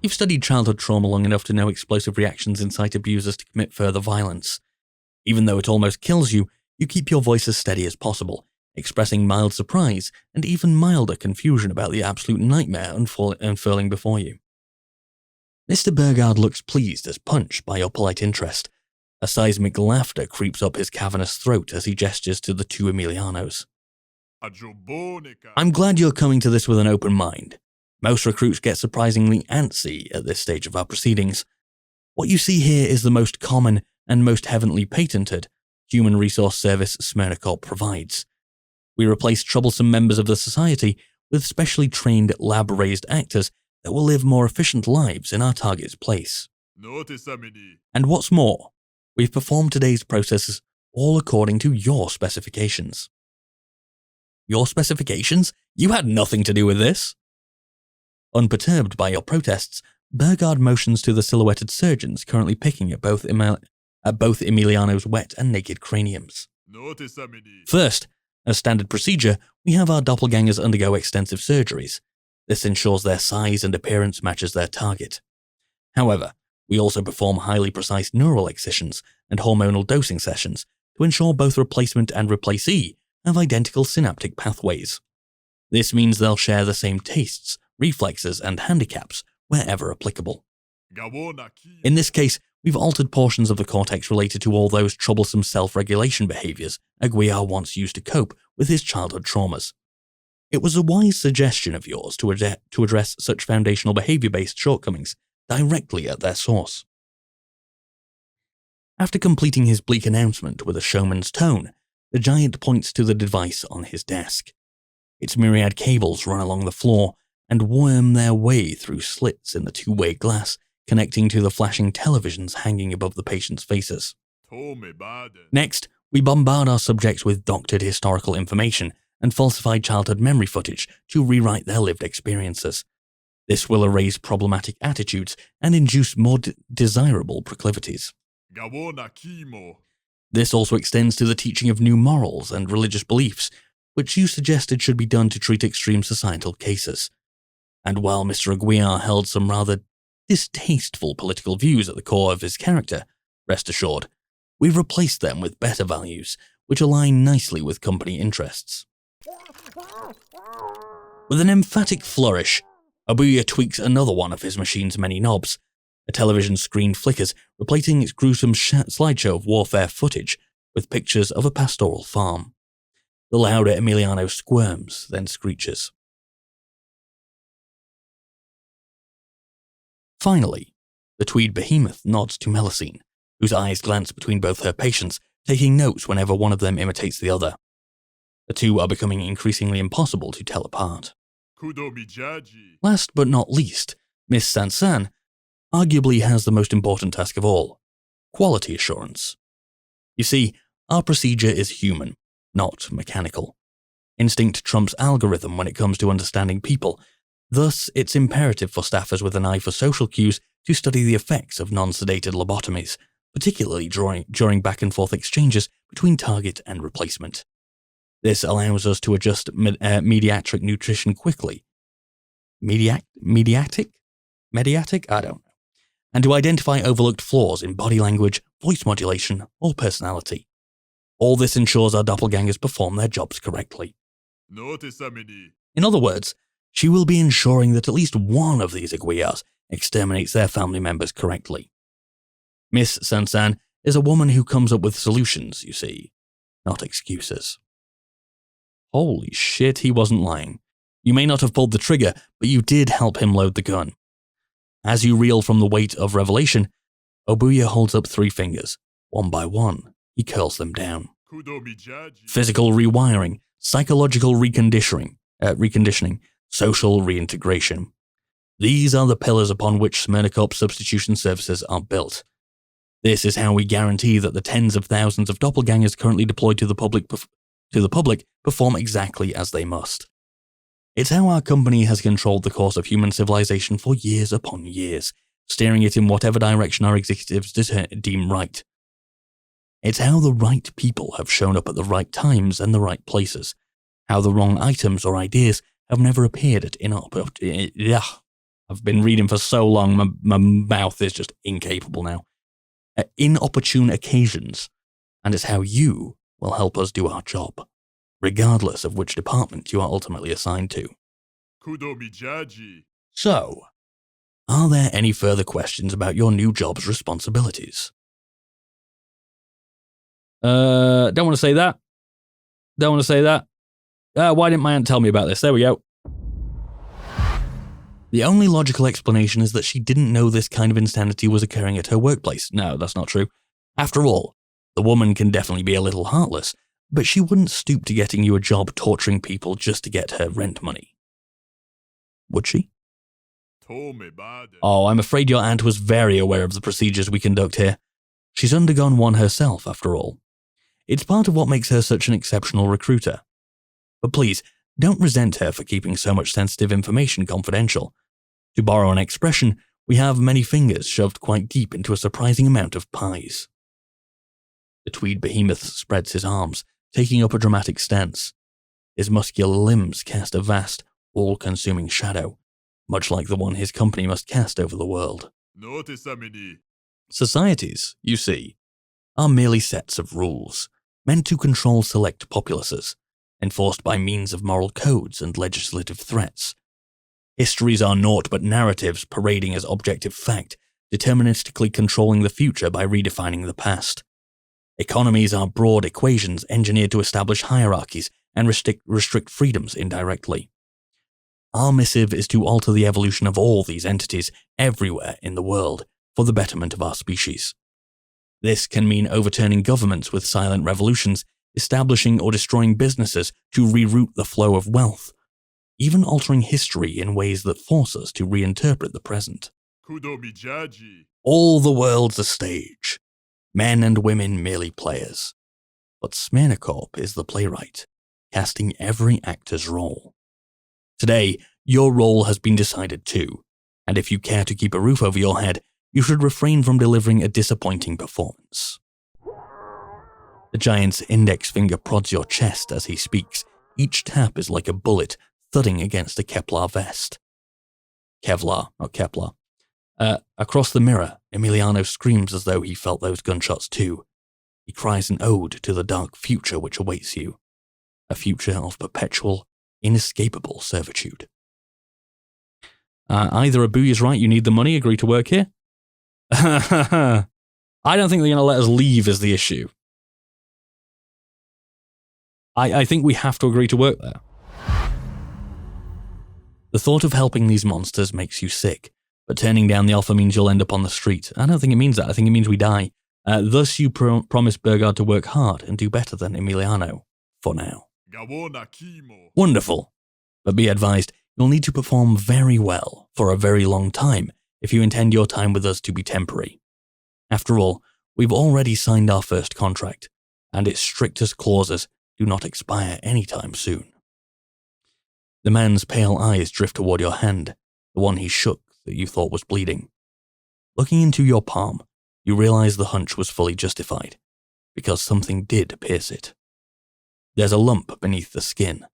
You've studied childhood trauma long enough to know explosive reactions incite abusers to commit further violence. Even though it almost kills you, you keep your voice as steady as possible, expressing mild surprise and even milder confusion about the absolute nightmare unfurling before you. Mr. Burgard looks pleased as punch by your polite interest. A seismic laughter creeps up his cavernous throat as he gestures to the two Emilianos. I'm glad you're coming to this with an open mind. Most recruits get surprisingly antsy at this stage of our proceedings. What you see here is the most common and most heavily patented human resource service SMYRNACORP provides. We replace troublesome members of the society with specially trained lab-raised actors that will live more efficient lives in our target's place. And what's more, we've performed today's processes all according to your specifications. Your specifications? You had nothing to do with this. Unperturbed by your protests, Burgard motions to the silhouetted surgeons currently picking at both Emiliano's wet and naked craniums. First, as standard procedure, we have our doppelgangers undergo extensive surgeries. This ensures their size and appearance matches their target. However, we also perform highly precise neural excisions and hormonal dosing sessions to ensure both replacement and replacee have identical synaptic pathways. This means they'll share the same tastes, reflexes, and handicaps wherever applicable. In this case, we've altered portions of the cortex related to all those troublesome self-regulation behaviors Aguiar once used to cope with his childhood traumas. It was a wise suggestion of yours to address such foundational behavior-based shortcomings directly at their source. After completing his bleak announcement with a showman's tone, the giant points to the device on his desk. Its myriad cables run along the floor and worm their way through slits in the two-way glass connecting to the flashing televisions hanging above the patients' faces. Next, we bombard our subjects with doctored historical information and falsified childhood memory footage to rewrite their lived experiences. This will erase problematic attitudes and induce more desirable proclivities. This also extends to the teaching of new morals and religious beliefs, which you suggested should be done to treat extreme societal cases. And while Mr. Aguiar held some rather distasteful political views at the core of his character, rest assured, we've replaced them with better values, which align nicely with company interests. With an emphatic flourish, Abuya tweaks another one of his machine's many knobs, A television screen flickers, replacing its gruesome slideshow of warfare footage with pictures of a pastoral farm. The louder Emiliano squirms, then screeches. Finally, the Tweed behemoth nods to Melusine, whose eyes glance between both her patients, taking notes whenever one of them imitates the other. The two are becoming increasingly impossible to tell apart. Last but not least, Miss Sansan arguably has the most important task of all: quality assurance. You see, our procedure is human, not mechanical. Instinct trumps algorithm when it comes to understanding people. Thus, it's imperative for staffers with an eye for social cues to study the effects of non-sedated lobotomies, particularly during back-and-forth exchanges between target and replacement. This allows us to adjust mediatric nutrition quickly. Mediatic? I don't know. And to identify overlooked flaws in body language, voice modulation, or personality. All this ensures our doppelgangers perform their jobs correctly. In other words, she will be ensuring that at least one of these Aguiars exterminates their family members correctly. Miss Sansan is a woman who comes up with solutions, you see, not excuses. Holy shit, he wasn't lying. You may not have pulled the trigger, but you did help him load the gun. As you reel from the weight of revelation, Obuya holds up 3 fingers. One by one, he curls them down. Physical rewiring, psychological reconditioning, social reintegration. These are the pillars upon which SMYRNACORP substitution services are built. This is how we guarantee that the tens of thousands of doppelgangers currently deployed to the public perform exactly as they must. It's how our company has controlled the course of human civilization for years upon years, steering it in whatever direction our executives deem right. It's how the right people have shown up at the right times and the right places, how the wrong items or ideas have never appeared at I've been reading for so long, my mouth is just incapable now. At inopportune occasions, and it's how you will help us do our job, regardless of which department you are ultimately assigned to. So, are there any further questions about your new job's responsibilities? Don't want to say that. Why didn't my aunt tell me about this? There we go. The only logical explanation is that she didn't know this kind of insanity was occurring at her workplace. No, that's not true. After all, the woman can definitely be a little heartless, but she wouldn't stoop to getting you a job torturing people just to get her rent money. Would she? Oh, I'm afraid your aunt was very aware of the procedures we conduct here. She's undergone one herself, after all. It's part of what makes her such an exceptional recruiter. But please, don't resent her for keeping so much sensitive information confidential. To borrow an expression, we have many fingers shoved quite deep into a surprising amount of pies. The Tweed behemoth spreads his arms, taking up a dramatic stance. His muscular limbs cast a vast, all-consuming shadow, much like the one his company must cast over the world. Societies, you see, are merely sets of rules, meant to control select populaces, enforced by means of moral codes and legislative threats. Histories are naught but narratives parading as objective fact, deterministically controlling the future by redefining the past. Economies are broad equations engineered to establish hierarchies and restrict freedoms indirectly. Our missive is to alter the evolution of all these entities everywhere in the world for the betterment of our species. This can mean overturning governments with silent revolutions, establishing or destroying businesses to reroute the flow of wealth, even altering history in ways that force us to reinterpret the present. All the world's a stage, men and women merely players. But SMYRNACORP is the playwright, casting every actor's role. Today, your role has been decided too, and if you care to keep a roof over your head, you should refrain from delivering a disappointing performance. The giant's index finger prods your chest as he speaks. Each tap is like a bullet thudding against a Kevlar vest. Kevlar, not Kepler. Across the mirror, Emiliano screams as though he felt those gunshots too. He cries an ode to the dark future which awaits you. A future of perpetual, inescapable servitude. Either Abu is right, you need the money, agree to work here, I don't think they're going to let us leave is the issue. I think we have to agree to work there. The thought of helping these monsters makes you sick, but turning down the offer means you'll end up on the street. I don't think it means that. I think it means we die. Thus, you promise Burgard to work hard and do better than Emiliano, for now. Wonderful. But be advised, you'll need to perform very well for a very long time if you intend your time with us to be temporary. After all, we've already signed our first contract, and its strictest clauses do not expire anytime soon. The man's pale eyes drift toward your hand, the one he shook that you thought was bleeding. Looking into your palm, you realize the hunch was fully justified, because something did pierce it. There's a lump beneath the skin,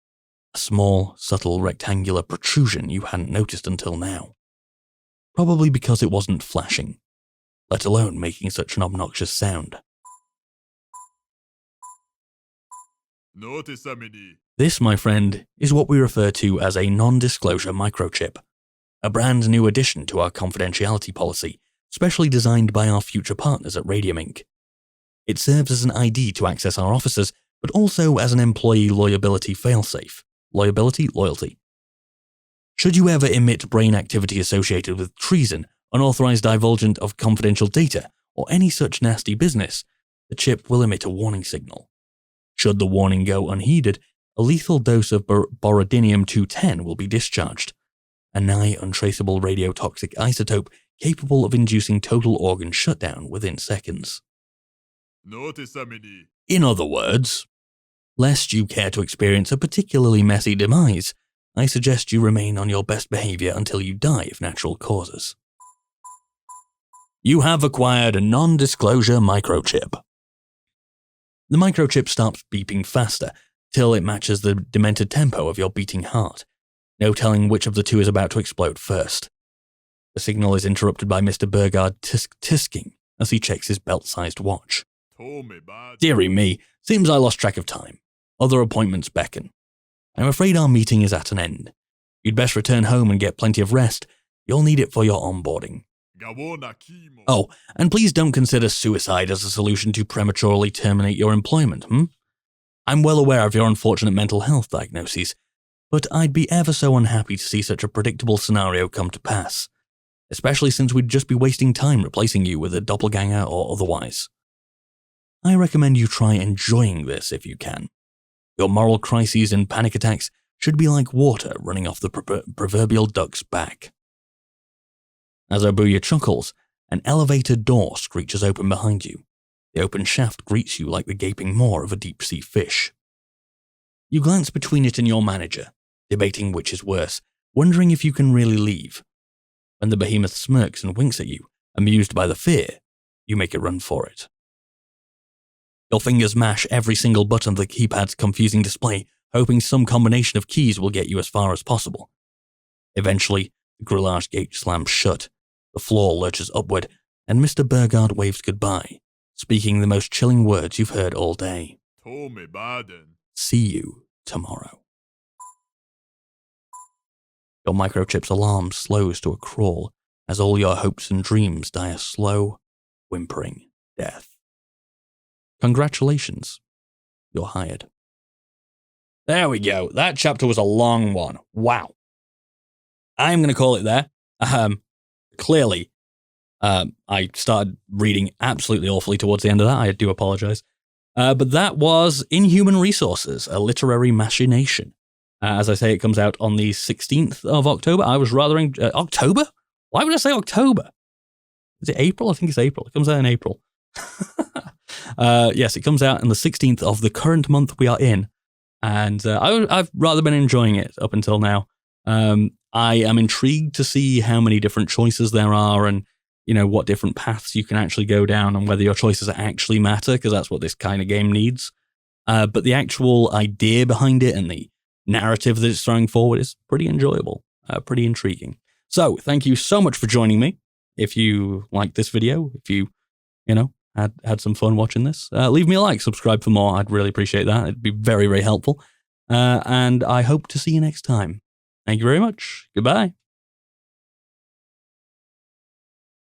a small, subtle rectangular protrusion you hadn't noticed until now. Probably because it wasn't flashing, let alone making such an obnoxious sound. This, my friend, is what we refer to as a non-disclosure microchip, a brand new addition to our confidentiality policy, specially designed by our future partners at Radium Inc. It serves as an ID to access our offices, but also as an employee loyalty failsafe. Loyalty. Should you ever emit brain activity associated with treason, unauthorized divulgence of confidential data, or any such nasty business, the chip will emit a warning signal. Should the warning go unheeded, a lethal dose of borodinium-210 will be discharged, a nigh untraceable radiotoxic isotope capable of inducing total organ shutdown within seconds. In other words, lest you care to experience a particularly messy demise, I suggest you remain on your best behavior until you die of natural causes. You have acquired a non-disclosure microchip. The microchip stops beeping faster, till it matches the demented tempo of your beating heart. No telling which of the two is about to explode first. The signal is interrupted by Mr. Burgard tisking as he checks his belt-sized watch. Dearie me, seems I lost track of time. Other appointments beckon. I'm afraid our meeting is at an end. You'd best return home and get plenty of rest. You'll need it for your onboarding. Oh, and please don't consider suicide as a solution to prematurely terminate your employment, I'm well aware of your unfortunate mental health diagnoses, but I'd be ever so unhappy to see such a predictable scenario come to pass, especially since we'd just be wasting time replacing you with a doppelganger or otherwise. I recommend you try enjoying this if you can. Your moral crises and panic attacks should be like water running off the proverbial duck's back. As Obuya chuckles, an elevator door screeches open behind you. The open shaft greets you like the gaping maw of a deep-sea fish. You glance between it and your manager, debating which is worse, wondering if you can really leave. When the behemoth smirks and winks at you, amused by the fear, you make a run for it. Your fingers mash every single button of the keypad's confusing display, hoping some combination of keys will get you as far as possible. Eventually, the grillage gate slams shut, the floor lurches upward, and Mr. Burgard waves goodbye, speaking the most chilling words you've heard all day. See you tomorrow. Your microchip's alarm slows to a crawl as all your hopes and dreams die a slow, whimpering death. Congratulations, you're hired. There we go. That chapter was a long one. Wow. I'm going to call it there. Clearly, I started reading absolutely awfully towards the end of that. I do apologize. But that was Inhuman Resources, a Literary Machination. As I say, it comes out on the 16th of October. I was rather... October? Why would I say October? Is it April? I think it's April. It comes out in April. Yes, it comes out on the 16th of the current month we are in. And I've rather been enjoying it up until now. I am intrigued to see how many different choices there are and, you know, what different paths you can actually go down and whether your choices actually matter, because that's what this kind of game needs. But the actual idea behind it and the narrative that it's throwing forward is pretty enjoyable, pretty intriguing. So thank you so much for joining me. If you liked this video, if you had some fun watching this, leave me a like, subscribe for more. I'd really appreciate that. It'd be very, very helpful. And I hope to see you next time. Thank you very much. Goodbye.